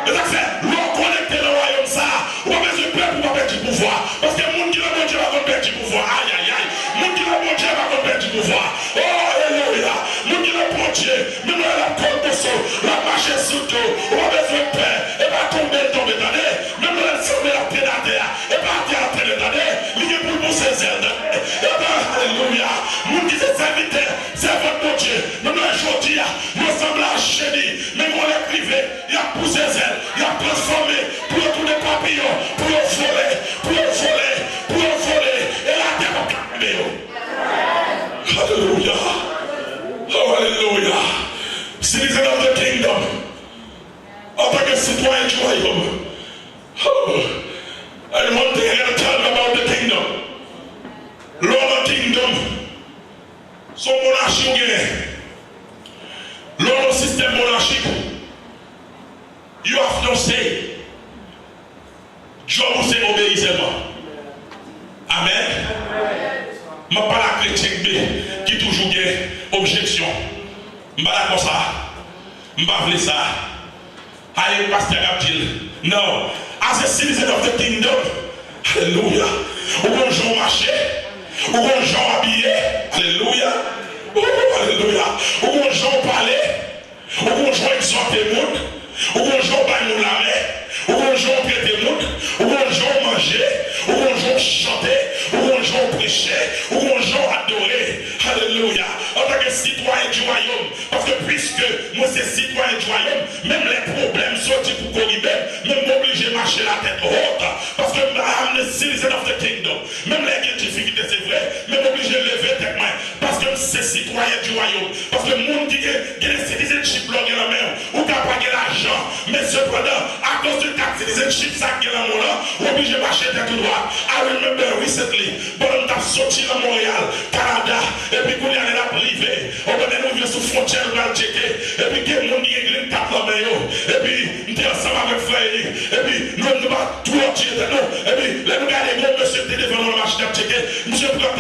[SPEAKER 6] Et ça fait, l'on connecte le royaume ça. On a besoin de peuple pour perdre du pouvoir. Parce que le monde qui va bon Dieu va perdre du pouvoir. Aïe aïe aïe. Le monde qui va bon Dieu va perdre du pouvoir. Oh alléluia. Le monde qui va bon Dieu. Même la côte de son, la marche sous tout. On a besoin de paix. Et pas tomber, attendez. Même la sommet la prédateur. Et pas terre, attendez. Il est pour ses ailes. Et bien, alléluia. Le monde qui s'est serviteur, c'est votre bon Dieu. Même aujourd'hui, nous sommes là chéris. Même on est privé. Il a poussé ses ailes. Il a transformé pour retourner papillon, pour voler. Et la terre va calmer. Alléluia. Oh, alléluia. Citizen of the kingdom. En tant que citoyen du royaume. Oh, I want to hear tell about the kingdom. Lord the kingdom. Son monarchie ou gain. Lord the système monarchique. You have no say. Dieu vous c'est obéir seulement. Amen. Je ne parle pas la chrétien qui toujours a objection. Je ne parle pas comme ça. Je ne parle pas ça. Allez, pasteur Abdil. Non. As a citizen of the kingdom. Alléluia. Ou bon gens marché. Ou bon gens habillé. Alléluia. Alléluia. Ou bon gens parler. Ou bon gens exhorter le monde. Ou bon gens bailler nous la main. Ou bon gens prêter le monde. Ou bon gens manger. Ou bon gens chanter. Ou bon gens prêcher. Ou bon gens adorer. Alléluia. En tant que citoyen du royaume. Parce que puisque moi c'est citoyen du royaume, même les problèmes sortis pour corriger, même m'obliger à marcher la tête haute. Parce que I'm the citizen of the kingdom. Même les difficultés c'est vrai, même m'obliger de lever tête main. Parce que c'est citoyen du royaume. Parce que le monde qui a des citizenship là dans la main, ou qui a pas l'argent, mais cependant, à cause du tax citizenship, ça qui est dans mon là, obligé de marcher tête droite. I remember recently, bon, on a sorti dans Montréal, Canada, et puis qu'on y allait la privé. On va nous vivre sous frontière, on va le checker. Et puis, il y a un green card dans la main. Et puis, nous sommes ensemble avec frère. Et puis, nous allons tout entier de nous. Et puis, là, nous regardons mon monsieur qui est devant la machine à checker. Monsieur, prends.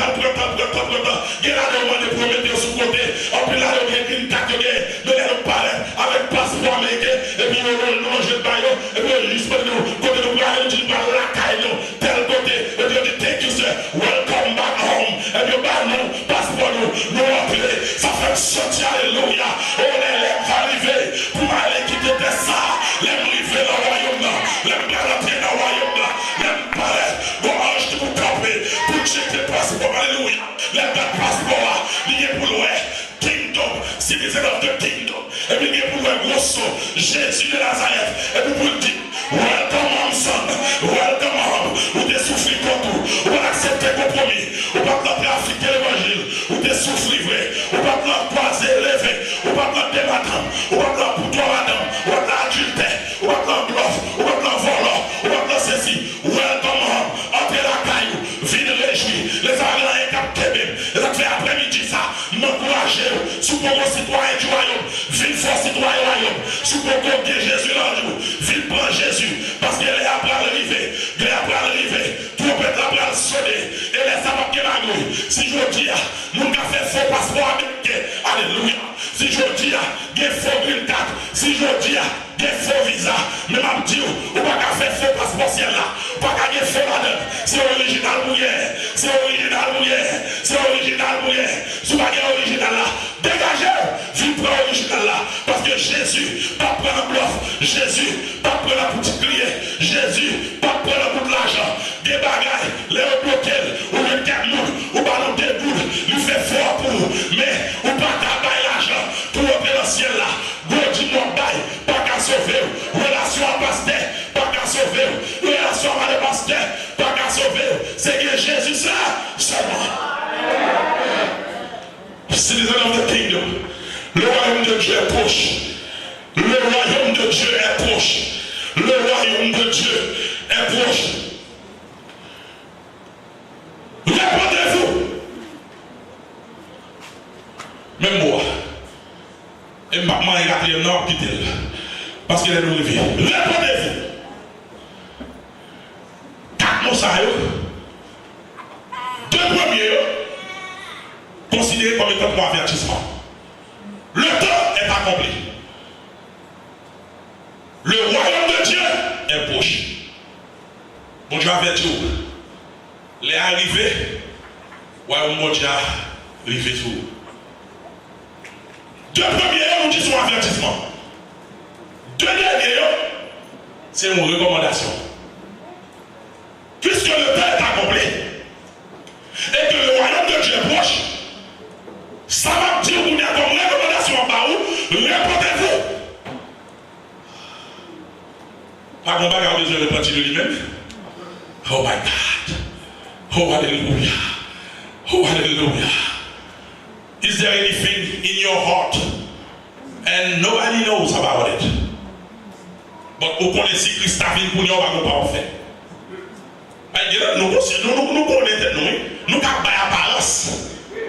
[SPEAKER 6] Il y a là, on va promettre sous côté. Et puis là, il y a un green card, nous allons parler avec passeport américain. Et puis, nous allons manger le baillot. Et puis, juste pour nous, côté nous, nous disons, la caille, tel côté. Et puis, on dit, thank you, sir. Welcome back home. Et puis, nous, passeport, nous appeler. Ça fait sortir, alléluia. On est arrivé pour aller quitter ça. Les arriver dans le royaume, les rentrer dans le royaume, les parler, bon ange qui vous camper, pour checker le passeport, alléluia. Les passeports, liés pour le kingdom, citizen of the kingdom. Et puis, pour le gros saut, Jésus de Nazareth. Et puis, pour le dire, welcome home, son, welcome home. Ou des souffles contre ou on accepte le compromis, ou pas de trafiquer l'évangile, ou des souffles vrai, ou pas de croiser lever, ou pas de débattre, ou pas de bouton madame, ou pas d'adultère, ou pas de bluff, ou pas de volant, ou pas de ceci. Welcome home, entrez la caillou, vine réjouir, les agents et cap et ça fait Sous pour citoyen du royaume, ville fort citoyen du royaume. Sous pour que Jésus l'ange, ville prend Jésus. Parce qu'elle est après l'arrivée. Elle est après l'arrivée. Trompette après le sonner. Elle est ça qui la gouille. Si je dis, mon gars fait faux passeport américain. Alléluia. Si je dis, il y a faux green card. Si je dis, il y a faux visa. Mais ma dit, on va pas faire faux passeport ciel là. Pas qu'à faux là-dedans. C'est original bouillet. C'est original bouillet. C'est original bouillet. Si pas original là, dégagez. Vive pas original là. Parce que Jésus, pas prendre un bluff. Jésus, pas prendre un petit crier. Jésus, pas prendre un bout de l'argent. Des bagailles, les bloqués, ou le camion, ou ballon de boule, lui fait fort pour vous. Mais, ou pas qu'à bailler l'argent pour entrer dans le ciel là. Go dis-moi bail, pas qu'à sauver. Relation à pasteur, pas qu'à sauver. Relation à le pasteur, pas qu'à sauver. C'est que Jésus ça, seulement. Citizen of the kingdom. Le royaume de Dieu est proche. Le royaume de Dieu est proche. Le royaume de Dieu est proche. Répondez-vous. Même moi. Et maman est quatrième nord quitte parce qu'il est nous arrivé. Répondez-vous. 4 mots ça. 2 premiers considérés comme étant pour avertissement. Le temps est accompli. Le royaume de Dieu est proche. Bon Dieu avertit vous. Les arrivés, royaume de Dieu arrivé sur vous. 2 premiers, nous disons avertissement. 2 derniers, c'est une recommandation. Puisque le temps est accompli et que le royaume de Dieu est proche, ça va dire qu'on a comme recommandation en bas où, répondez-vous. Pas qu'on va garder besoin de partir de lui-même. Oh my God. Oh hallelujah. Oh hallelujah. Is there anything in your heart and nobody knows about it? But vous connaissez Christ a vu pour nous, on va pas faire. Nous connaissons nous avons apparence,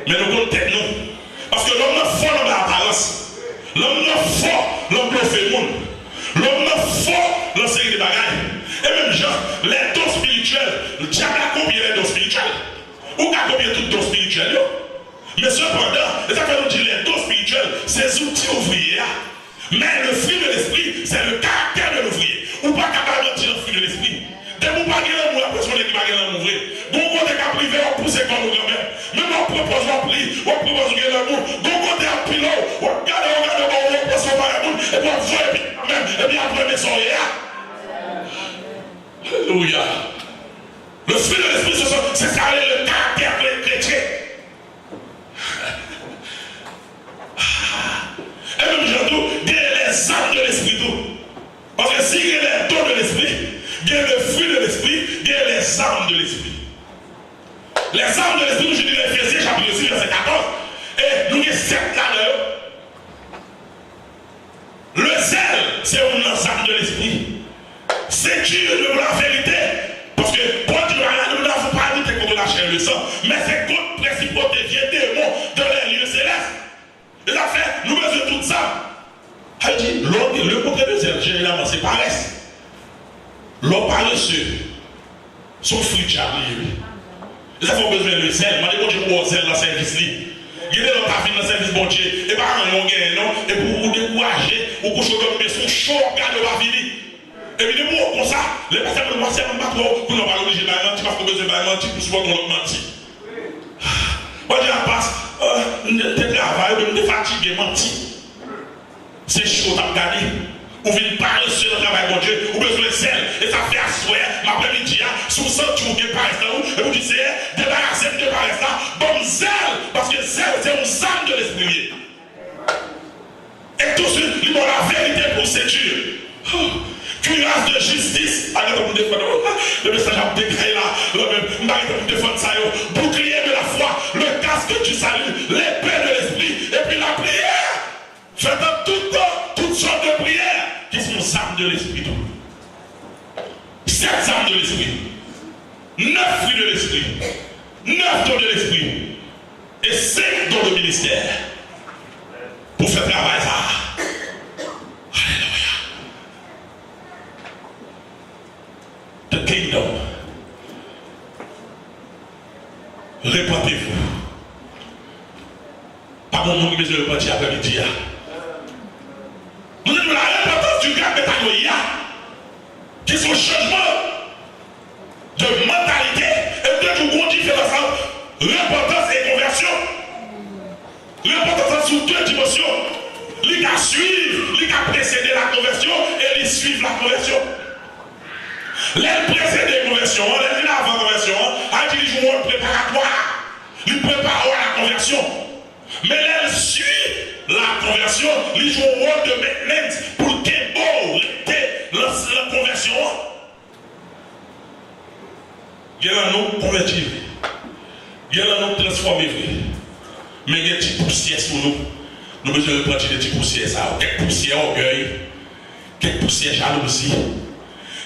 [SPEAKER 6] mais nous connaissons nous. Parce que l'homme est fort dans l'apparence. L'homme est fort, l'homme fait le monde. L'homme est fort dans la série de bagailles. Et même gens, les dons spirituels, le diable a combien les dons spirituels? Ou a combien tous les dons spirituels? Mais cependant, ça fait nous dire les dons spirituels, c'est outils ouvriers. Mais le fruit de l'esprit, c'est le caractère de l'ouvrier. Ou pas capable de dire le fruit de l'esprit. Dès que vous parlez de l'amour, la personne qui va gagner l'amour. Donc, on est privé, on pousse comme nous quand même. Même on propose un prix, on propose de l'amour. Donc, on est en pilot, on regarde, on propose par l'amour, et puis on voit, et puis même, et puis après, mais son réa. Alléluia. Le fruit de l'esprit, c'est ça, le caractère chrétien. Et même, j'entends, il y a les âmes de l'esprit. Parce que s'il y a les dons de l'esprit, il y a le fruit de l'esprit, il y a les armes de l'esprit. Les armes de l'esprit, je dis l'Éphésiens, chapitre 6, verset 14, et nous y avons 7 là-dedans. Le zèle, c'est une arme de l'esprit. C'est Dieu de la vérité. Parce que, pour Dieu, nous n'avons pas lutter contre la chair et le sang, mais c'est contre les principautés, vieux démons de les lieux célestes. Et ça fait, nous mesurons tout ça. Elle dit, le côté de zèle, généralement, c'est paresse. L'homme paresseux, son fruit de diable. Ils ont besoin de zèle. Je dis, bon Dieu, zèle dans le service. Il y a des gens qui viennent dans le service, bon Dieu, et pas un gain, non, et pour vous décourager, ou pour que son chaud, regardez, va venir. Et puis, des mots comme ça, les personnes ne vont pas trop, pour ne pas l'obliger de mentir, parce qu'on a besoin de mentir, pour souvent qu'on mentir. Bon Dieu, passe, de travail, de fatigue, mentir. C'est chaud à regarder. Ou vient parler sur le travail, mon Dieu, ou besoin de sel, et ça fait asseoir, l'après-midi, sous ça, tu vous paresse là, et vous dites, débarrassez de paresse là, bon zèle, parce que zèle, c'est une âme de l'esprit. Et tout ce qui ont la vérité pour séduire. Cuirasse de justice, allez vous défendre, le message a décrit là, le défendre ça, bouclier de la foi, le casque du salut, l'épée de l'esprit, et puis la prière. Faites tout le temps, toutes sortes de prières qui sont armes de l'esprit. 7 armes de l'esprit, 9 fruits de l'esprit, 9 dons de l'esprit et 5 dons de ministère. répentez-vous. Pas mon monde qui besoin de repentir après-midi. Nous avons la repentance du grand métanoïa, qui est son changement de mentalité et de tout gros différence entre repentance et conversion. Repentance sous deux dimensions. Il a suivre, il a précédé la conversion et il suit la conversion. Les précédés la conversion, les avant la conversion, a dit qu'ils jouent un préparatoire. Ils préparent la conversion. Mais elle suit la conversion, ils jouent un rôle de maintenance pour qu'elle la conversion. Il y a un nous convertir, il y a un nous transformer. Mais il y a des petits poussières sur nous. Nous besoin de prendre des petits poussières. Quelques poussières orgueil, quelques poussières jalousie,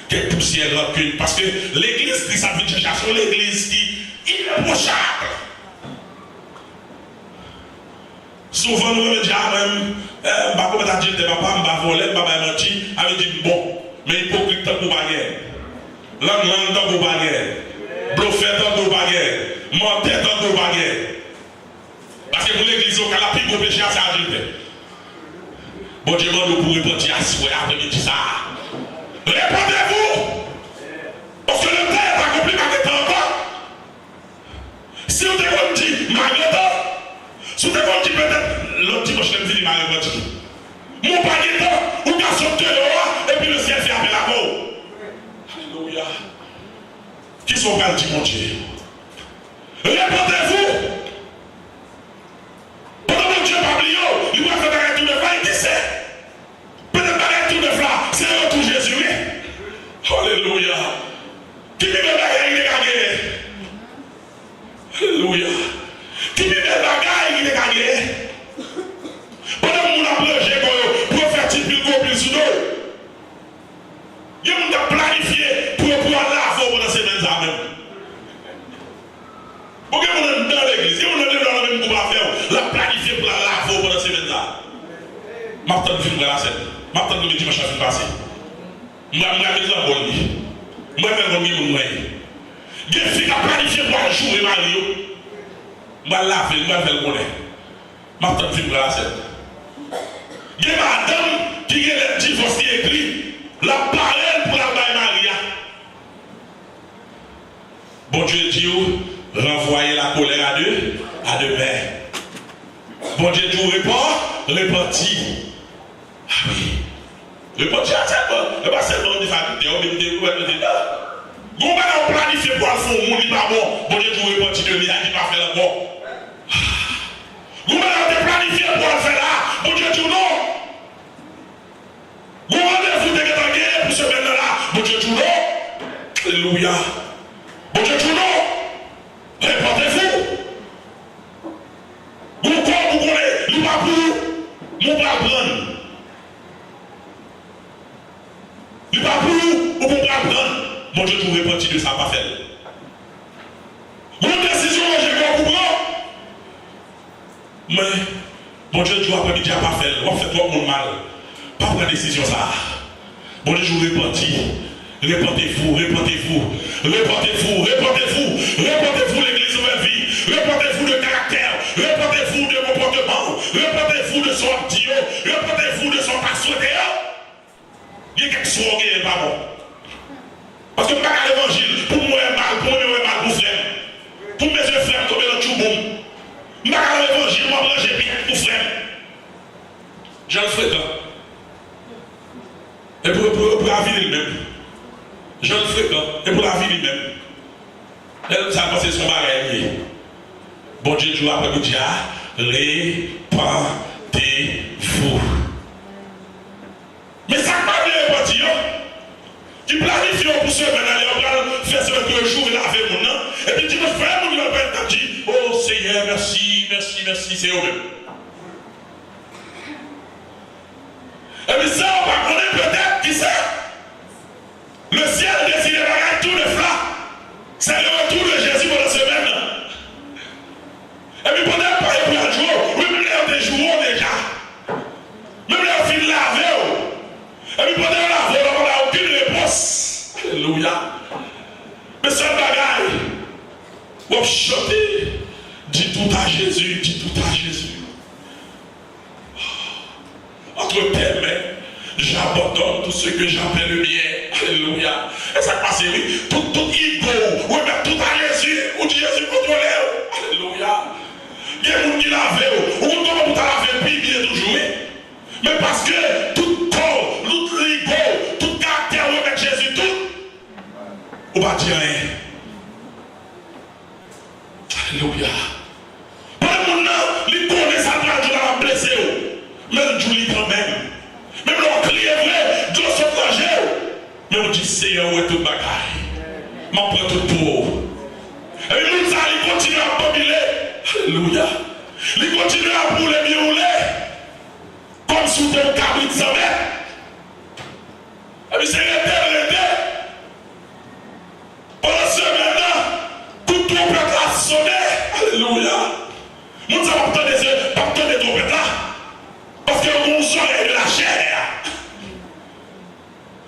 [SPEAKER 6] quelques poussières rancune. Parce que l'église qui s'appelle c'est l'église qui est irréprochable. Souvent nous me disons même, je ne vais pas dire que papa m'a volé, je ne vais pas mentir, avec dit bon, mais hypocrite tant que vous baguette, langue tant que vous baguette, bluffeur tant que vous baguette, menteur tant que vous baguette. Parce que pour l'église, on a la plus gros péché à sa vie. Bon Dieu, nous pourrons repentir à ce après-midi ça. Répondez-vous! Parce que le temps est accompli par le temps encore. Si on te dit, Magneto, si on te dit peut-être, l'autre dimanche, je me dis, Magneto, mon Magneto, ou bien sauter dehors, et puis le ciel fait appel à vous. Alléluia. Qui sont pas dit, mon Dieu? Répondez-vous! Dieu Pablio, il va faire un tour de flamme, qui sait? Peut-être un tour de flamme, c'est un retour Jésus. Alléluia. Qui vit le bagaille, il est gagné. Alléluia. Qui vit le bagaille, il est gagné. Pendant que nous avons plongé pour faire petit pile gros pile sous l'eau, il y a planifié pour pouvoir laver pendant ces mêmes armes. Pourquoi on est dans l'église? On est dans le même groupe à faire. La planifier pour la laver pendant ces mêmes-là. Je vais te filmer la scène. Je vais te filmer dimanche à fin passé. Je vais te filmer la bonne vie. Je vais te filmer mon moyen. Il y a une fille qui a planifié pour un jour et Mario. Je vais laver, je vais faire le bonnet. Je vais te filmer la scène. Il y a madame qui a le divorce écrit. La parole pour la baille Maria. Bon Dieu dit, renvoyer la colère à demain. Bon Dieu dit, repentir. Ah oui. Repentir à cette bonne. Et pas seulement des facultés, on même des couverts de dedans. Vous allez planifier pour le fond, mon lit pas bon. Bon Dieu dit, repentir de l'île, il va faire le bon. Vous allez planifier pour le faire là. Bon Dieu dit, non. Vous allez vous dégager pour ce maintenant-là. Bon Dieu dit, non. Alléluia. Bon Dieu dit, non. Répondez-vous. Vous connaissez, nous pas pour, nous pas prendre. Nous pas pour, nous pas prendre. Bon Dieu, vous répondez de ça, pas faire. Une décision, j'ai compris. Mais, bon Dieu, tu après-midi, tu n'as pas fait. On fait trop mon mal. Pas prendre décision, ça. Bon Dieu, je vous répondis. Répondez-vous, répondez-vous, répondez-vous, répondez-vous, répondez-vous l'église de vie, répondez-vous de caractère, répondez-vous de comportement, répondez-vous de son dieu, répondez-vous de son pasteur. Il y a quelque chose qui n'est pas bon. Parce que pas l'évangile, pour moi, est mal, pour moi, est mal, pour frère. Pour mes yeux, frère, comme le tchouboum. Pas l'évangile, moi, j'ai bien pour frère. Je le fréquente. Et pour la vie lui-même. Je le fréquente. Et pour la vie lui-même. Elle ça c'est son bagage. Bon Dieu, tu vas après-midi, répentez-vous. Mais ça pas bien répandu. Qui planifie pour ce maintenant, on va faire ce que le jour et laver mon nom. Et puis tu me fais mon nom, et dit, oh Seigneur, merci, merci, merci, c'est eux-mêmes. Et puis ça, on va connaître peut-être qui c'est. Le ciel décide de regarder tout le flamme. C'est le retour de Jésus pour la semaine. Et puis pendant que vous jour, oui, mais on est joué déjà. Même les filles lavées. Et puis pendant que on n'a aucune réponse. Alléluia. Mais c'est un bagaille. On chante. Jésus, dis tout à Jésus. Entre tes mains, j'abandonne tout ce que j'appelle le bien. Alléluia. Et ça passe, oui. Tout ego, oui, mais tout à Jésus. Ou dit Jésus contrôle. Alléluia. Il y a des gens qui lavent, ou comment vous avez lavé, bien toujours. Mais parce que tout corps, tout ego, tout caractère, oui, mais Jésus, tout. On va dire rien. Alléluia. Pour le monde, il connaît ça, il va blesser. Mais il dit quand même. Même l'on crie vrai, Dieu se danger. Mais on dit Seigneur, où est tout bagaille? M'en prend tout pour. Et puis nous allons continuer à bobiler. Alléluia. Il continue à rouler bien rouler. Comme sous un cabri de 100 mètres. Et puis c'est arrêté. Pendant ce moment, tout trompette a sonné. Alléluia. Nous avons pas des trompettes là. Parce que mon sang est de la chair.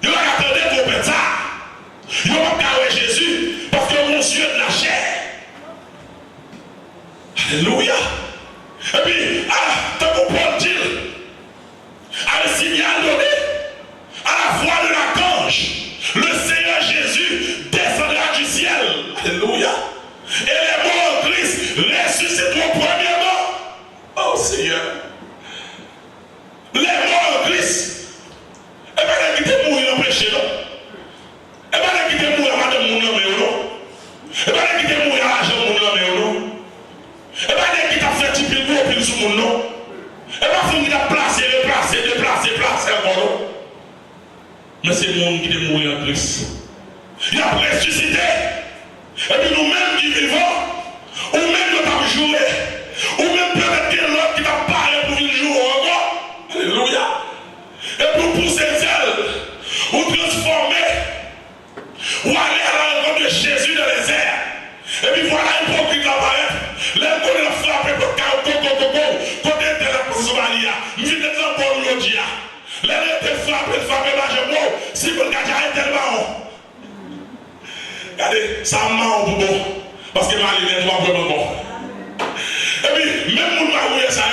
[SPEAKER 6] Il va attendre des trompettes ça. Il va carrer Jésus. Parce que mon Dieu est de la chair. Alléluia. Et puis, tant que Paul dit, à le signal donné, à la voix de l'archange, le Seigneur Jésus descendra du ciel. Alléluia. Et les morts en Christ ressusciteront premièrement. Oh Seigneur. Les morts en Christ. Et bien, les qui étaient mourir en péché, non? Et bien, les qui étaient mourir à madame mon nom, non? Et bien, les qui étaient mourir à l'argent mon nom, non? Et bien, les qui t'a fait petit peu gros pile sur mon nom. Et bien, il qui t'a placé, déplacé encore, non? Mais c'est le monde qui est mort en Christ. Il a ressuscité. Et puis nous-mêmes qui vivons, ou même nous avons joué, ou même peut-être qu'il y a l'autre qui t'a parlé pour une jour encore. Alléluia. Et pour pousser ailes, ou transformer, ou aller à la rencontre de Jésus dans les airs. Et puis voilà une hypocrite apparaître. L'un qu'on a frappé pour côté de la Somalia. Nous sommes dans le bon Lodja. L'un était frappé, là, je vois. Si vous regardez, tellement. Regardez, ça m'a bon. Parce que ma ligne est vraiment bon. Et puis, même si nous avons ça,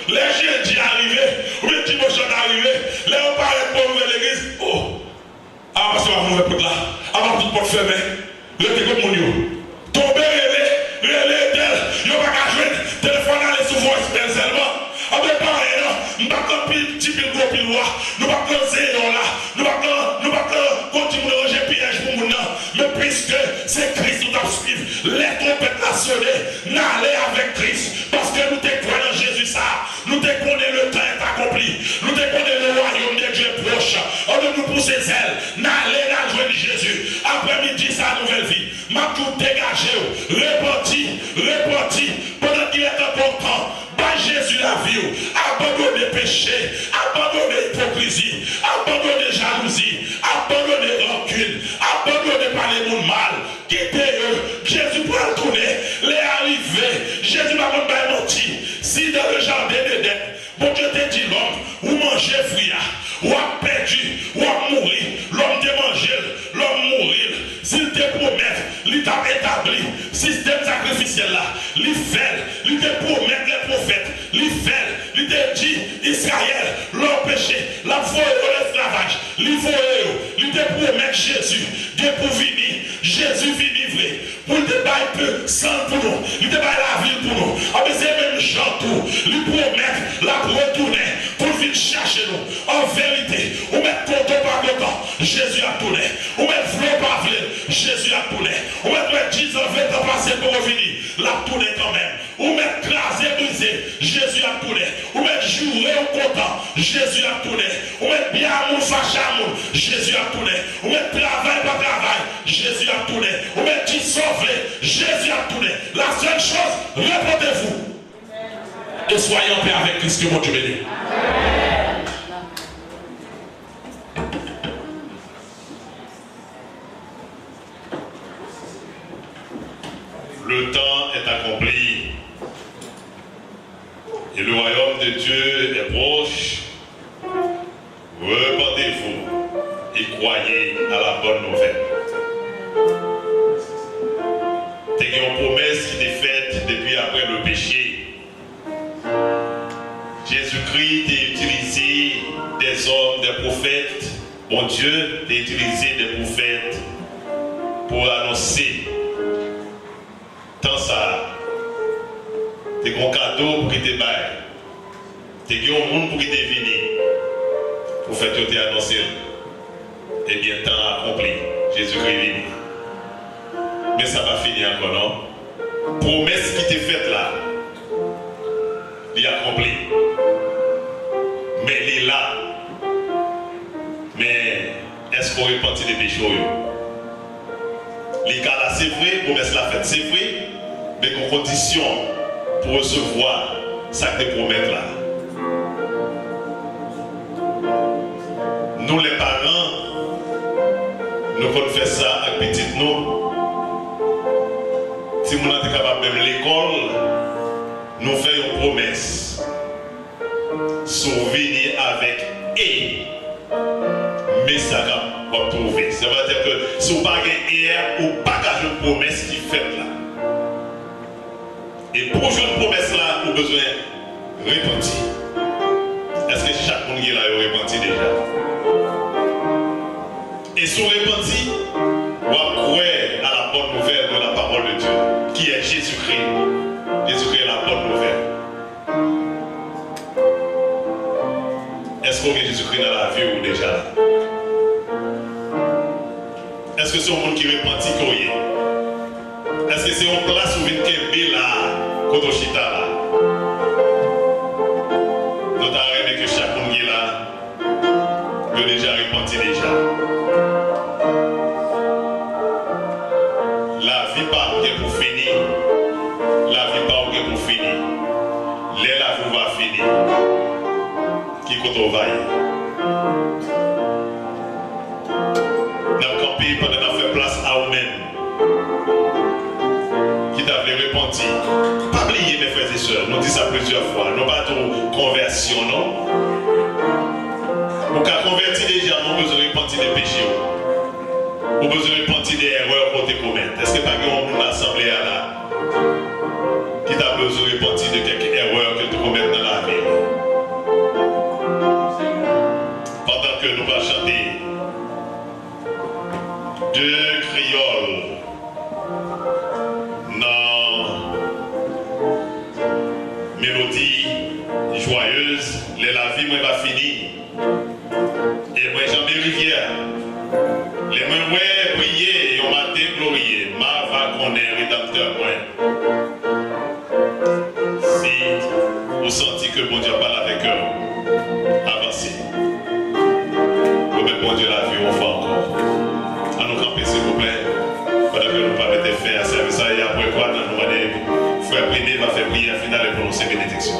[SPEAKER 6] les gens qui arrivent, ou les petits mochons arrivent, les gens paraissent pour ouvrir l'église. Oh, ah, parce que ma mauvais pote là, avant tout porte fermé, le téléphone mon yo. Tomber, relé, tel, yo pas qu'à jouer, téléphone aller sous voix seulement. Après, pareil, nous ne pouvons pas petit peu gros pile là, nous ne pouvons pas zéro là, nous ne pouvons pas continuer à ranger piège pour nous. Mais puisque c'est Christ qui nous suivre, les trompettes la sonner, n'allez avec Christ. Parce que nous te croyons en Jésus ça, nous te connaissons le temps est accompli, nous te connaissons le royaume de Dieu proche. On nous pousser ailes, n'allez la joindre Jésus. Après-midi, sa nouvelle vie, m'a tout dégagé, repenti, pendant qu'il est encore temps. Jésus la vie, abandonner péché, abandonner hypocrisie, abandonner jalousie, abandonner rancune, abandonner par les mondes mal, quittez-eux, Jésus pour le tourner, les arriver, Jésus m'a menti, si dans le jardin d'Éden, bon Dieu te dit l'homme, ou manger fruit, ou a perdu, ou a mourir, l'homme te manger, l'homme mourir, s'il te promet, il t'a établi, système sacrificiel là, il fait, il te promet les prophètes, il fait, il te dit, Israël, leur péché, la foi et l'esclavage, il faut, il te promet Jésus, Dieu pour venir, Jésus vini vrai, pour te bailler peu, sans pour nous, il te baille la ville pour nous, avec ces mêmes gens tout, il promet la retourner, pour venir chercher nous, en vérité, ou mettre content par content, Jésus a tourné, ou mettre flot par flot, Jésus a tourné, ou mettre 10 ans, 20 ans passés pour revenir, la tourné quand même, ou mettre crasé, brisé, Jésus a tourné, ou mettre joué au content, Jésus a tourné, ou mettre bien amour, fâché amour, Jésus a tourné, ou mettre travail par travail, Jésus a tourné, ou mettre dit sauvé, Jésus a tourné. La seule chose, répondez-vous. Et soyez en paix avec Christ, que mon Dieu béni.
[SPEAKER 1] Le temps est accompli et le royaume de Dieu est proche. Repentez-vous et croyez à la bonne nouvelle. C'est une promesse qui est faite depuis après le péché. Jésus-Christ a utilisé des hommes, des prophètes. Bon Dieu a utilisé des prophètes pour annoncer tant ça. T'es un cadeau pour qu'il te baille. T'es un monde pour qu'il te venu. Pour faire tout annoncer. Et bien, temps accompli. Jésus-Christ venu. Mais ça va finir encore, non? Promesse qui t'est faite là, il est accompli. Mais il est là. Mais est-ce qu'on repentit des péchés? Les cas là, c'est vrai, promesse la faite, c'est vrai, mais qu'en condition pour recevoir ça que te promettent là. Nous les parents, nous qu'on fait ça avec petit nous. Si nous sommes capables de l'école, nous faisons une promesse. Souvenir avec et. Mais ça va trouver. Ça veut dire que si vous n'avez pas hier ou pas une promesse qui fait là. Et pour jouer une promesse là, vous avez besoin de repentir. Est-ce que chaque monde qui est là a repenti déjà? Et si vous repentez, vous croyez à la bonne nouvelle de la parole de Dieu, qui est Jésus-Christ. Jésus-Christ est la bonne nouvelle. Est-ce qu'on a Jésus-Christ dans la vie ou déjà là? Est-ce que c'est un monde qui repentit qu'il y a? Est-ce que c'est une place où vous venez là, Kotoshita là? Nous avons rêvé que chaque monde qui est là, il a déjà repenti déjà. La vie pas pour finir. La vie pas pour finir. Les la vie va finir. Qui compte au vaille. Dans le pays, pendant qu'on fait place à vous-même, qui t'avait repenti. Pas oublier mes frères et sœurs, nous disons ça plusieurs fois. Nous pas de conversion, non? Pour qu'à convertir déjà, nous avons besoin de repentir des péchés. Nous avons besoin de repentir des erreurs qu'on te commet. Est-ce que pas qu'on a assemblée là qui t'a besoin de repentir de quelques erreurs que tu commets dans la vie? Pendant que nous allons chanter deux crioles dans mélodie joyeuse, la vie moi va finir. Et moi j'en ai rivière. Les mains ouais briller, et on m'a déglorié. Ma va connaître rédempteur moi. Si vous sentez que bon Dieu parle avec eux, avancez. Remettez bon Dieu la vie, on fait encore. À nous camper s'il vous plaît. Pendant que nous pas mettre fin à service et après quoi, nous demandons, frère Prédé va faire prière finale et prononcer bénédiction.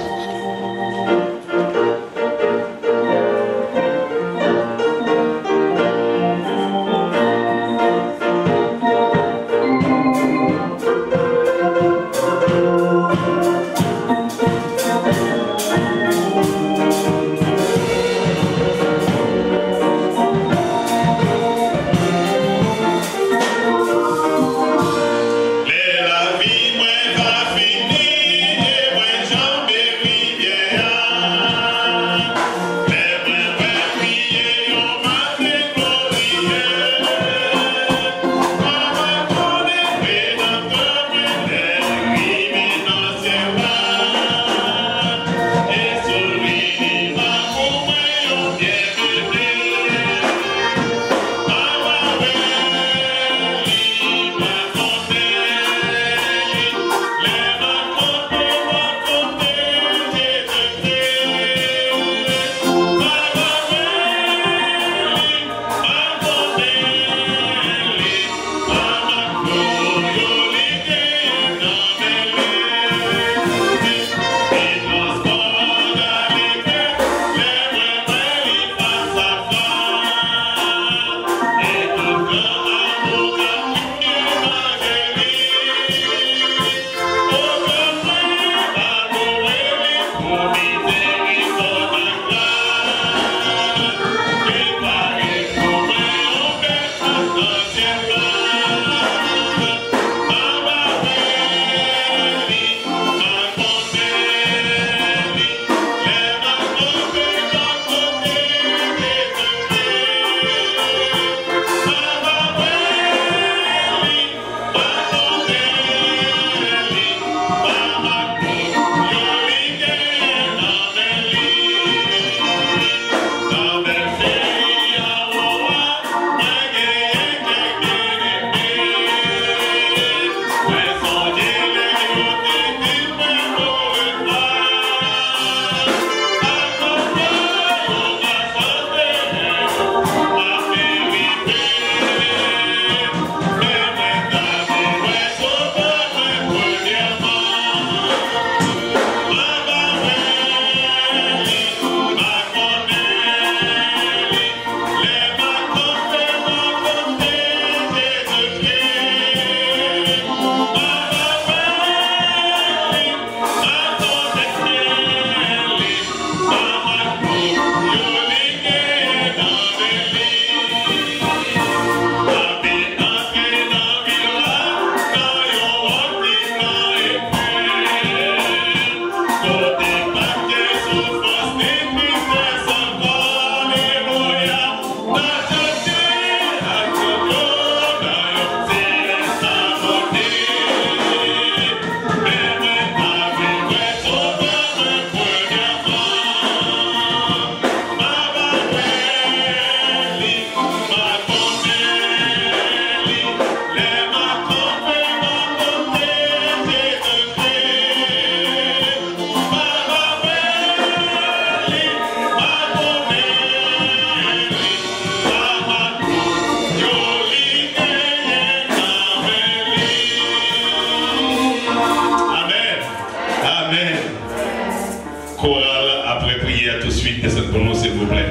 [SPEAKER 1] chorale après prière tout de suite. Est-ce pour nous, s'il vous plaît?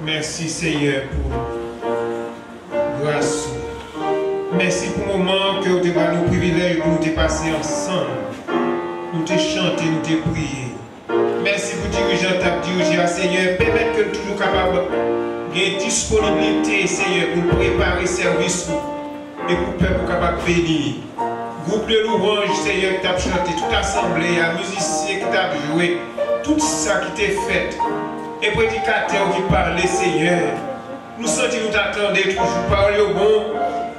[SPEAKER 7] Merci Seigneur pour grâce. Merci pour le moment que vous avez nous privilèges pour nous dépasser ensemble. Nous te chanter, nous te prier. Merci pour dirigeant, diriger Seigneur. Permettre que nous toujours capables de disponibilité Seigneur pour préparer le service et pour le peuple capable de bénir. Groupe de louanges Seigneur qui t'a chanté, toute assemblée, un musicien qui t'a joué, tout ça qui t'est fait. Et prédicateur qui parlait, Seigneur, nous sentons nous t'attendre toujours. Parole au bon,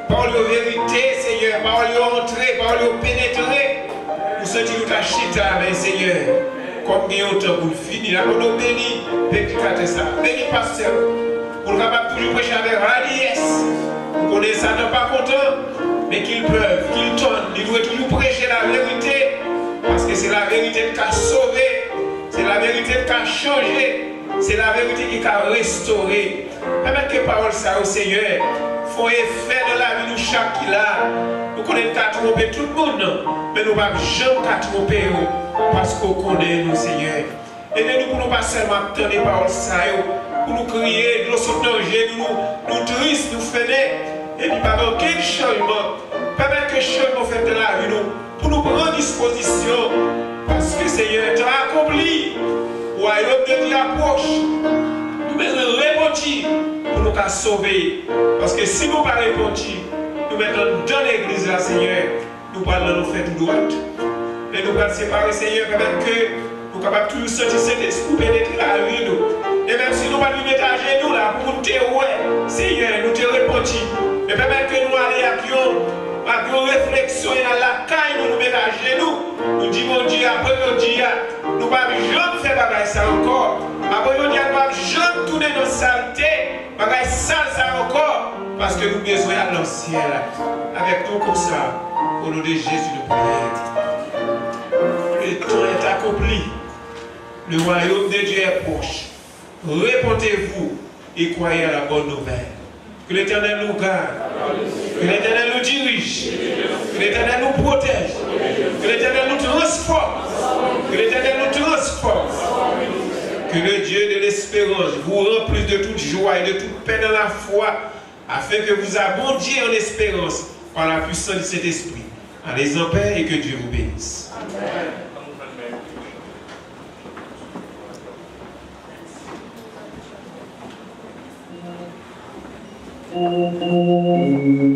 [SPEAKER 7] parole aux vérité, Seigneur, parole aux entrées, parole aux pénétrer. Nous sentons nous t'achiter avec, Seigneur. Comme nous avons temps pour finir, là, nous bénis, prédicateur ça. Bénis pasteur, pour capable toujours prêcher avec radiesse. Nous connaissons ça, nous pas content, mais qu'il pleuve, qu'il tonne. Il doit toujours prêcher la vérité, parce que c'est la vérité qui a sauvé, c'est la vérité qui a changé. C'est la vérité qui a restauré. Permettez que les paroles ça au Seigneur font effet dans la vie de chaque qui là. Nous connaissons qu'à tromper tout le monde, mais nous ne pouvons jamais qu'à tromper parce qu'on connaît nous, Seigneur. Aidez-nous pour nous pas seulement attendre les paroles ça, pour nous crier, nous sauter danger, nous tristes, nous fêter, et puis pas aucun changement. Permettez que le changement fait dans la vie pour nous prendre disposition, parce que Seigneur, tu as accompli. Royaume de Dieu approche. Nous mettons repentir pour nous sauver. Parce que si nous ne pas repentir, nous mettons dans l'église là, Seigneur, nous parlons nous faire tout droit. Et nous allons séparer, Seigneur, permettre que nous sommes capables de toujours sentir cet esprit pénétrer la vie nous. Et même si nous ne pas nous mettre à genoux là pour nous dire, ouais, Seigneur, nous te repentir. Mais permettre que nous allions avec une réflexion et dans la caille, nous nous mettons à genoux. Nous disons, mon Dieu, après mon Dieu, nous ne pouvons jamais faire bagaille ça encore. Après mon Dieu, nous ne pouvons jamais tourner nos saletés, bagaille sale ça encore. Parce que nous avons besoin à l'ancien avec nous comme ça. Au nom de Jésus de prière. Le temps est accompli. Le royaume de Dieu est proche. Répondez-vous et croyez à la bonne nouvelle. Que l'Éternel nous garde. Que l'Éternel nous dirige. Que l'Éternel nous protège. Que l'Éternel nous transforme. Que l'Éternel nous transforme. Que le Dieu de l'espérance vous remplisse de toute joie et de toute paix dans la foi, afin que vous abondiez en espérance par la puissance de cet esprit. Allez en paix et que Dieu vous bénisse.
[SPEAKER 3] Amen.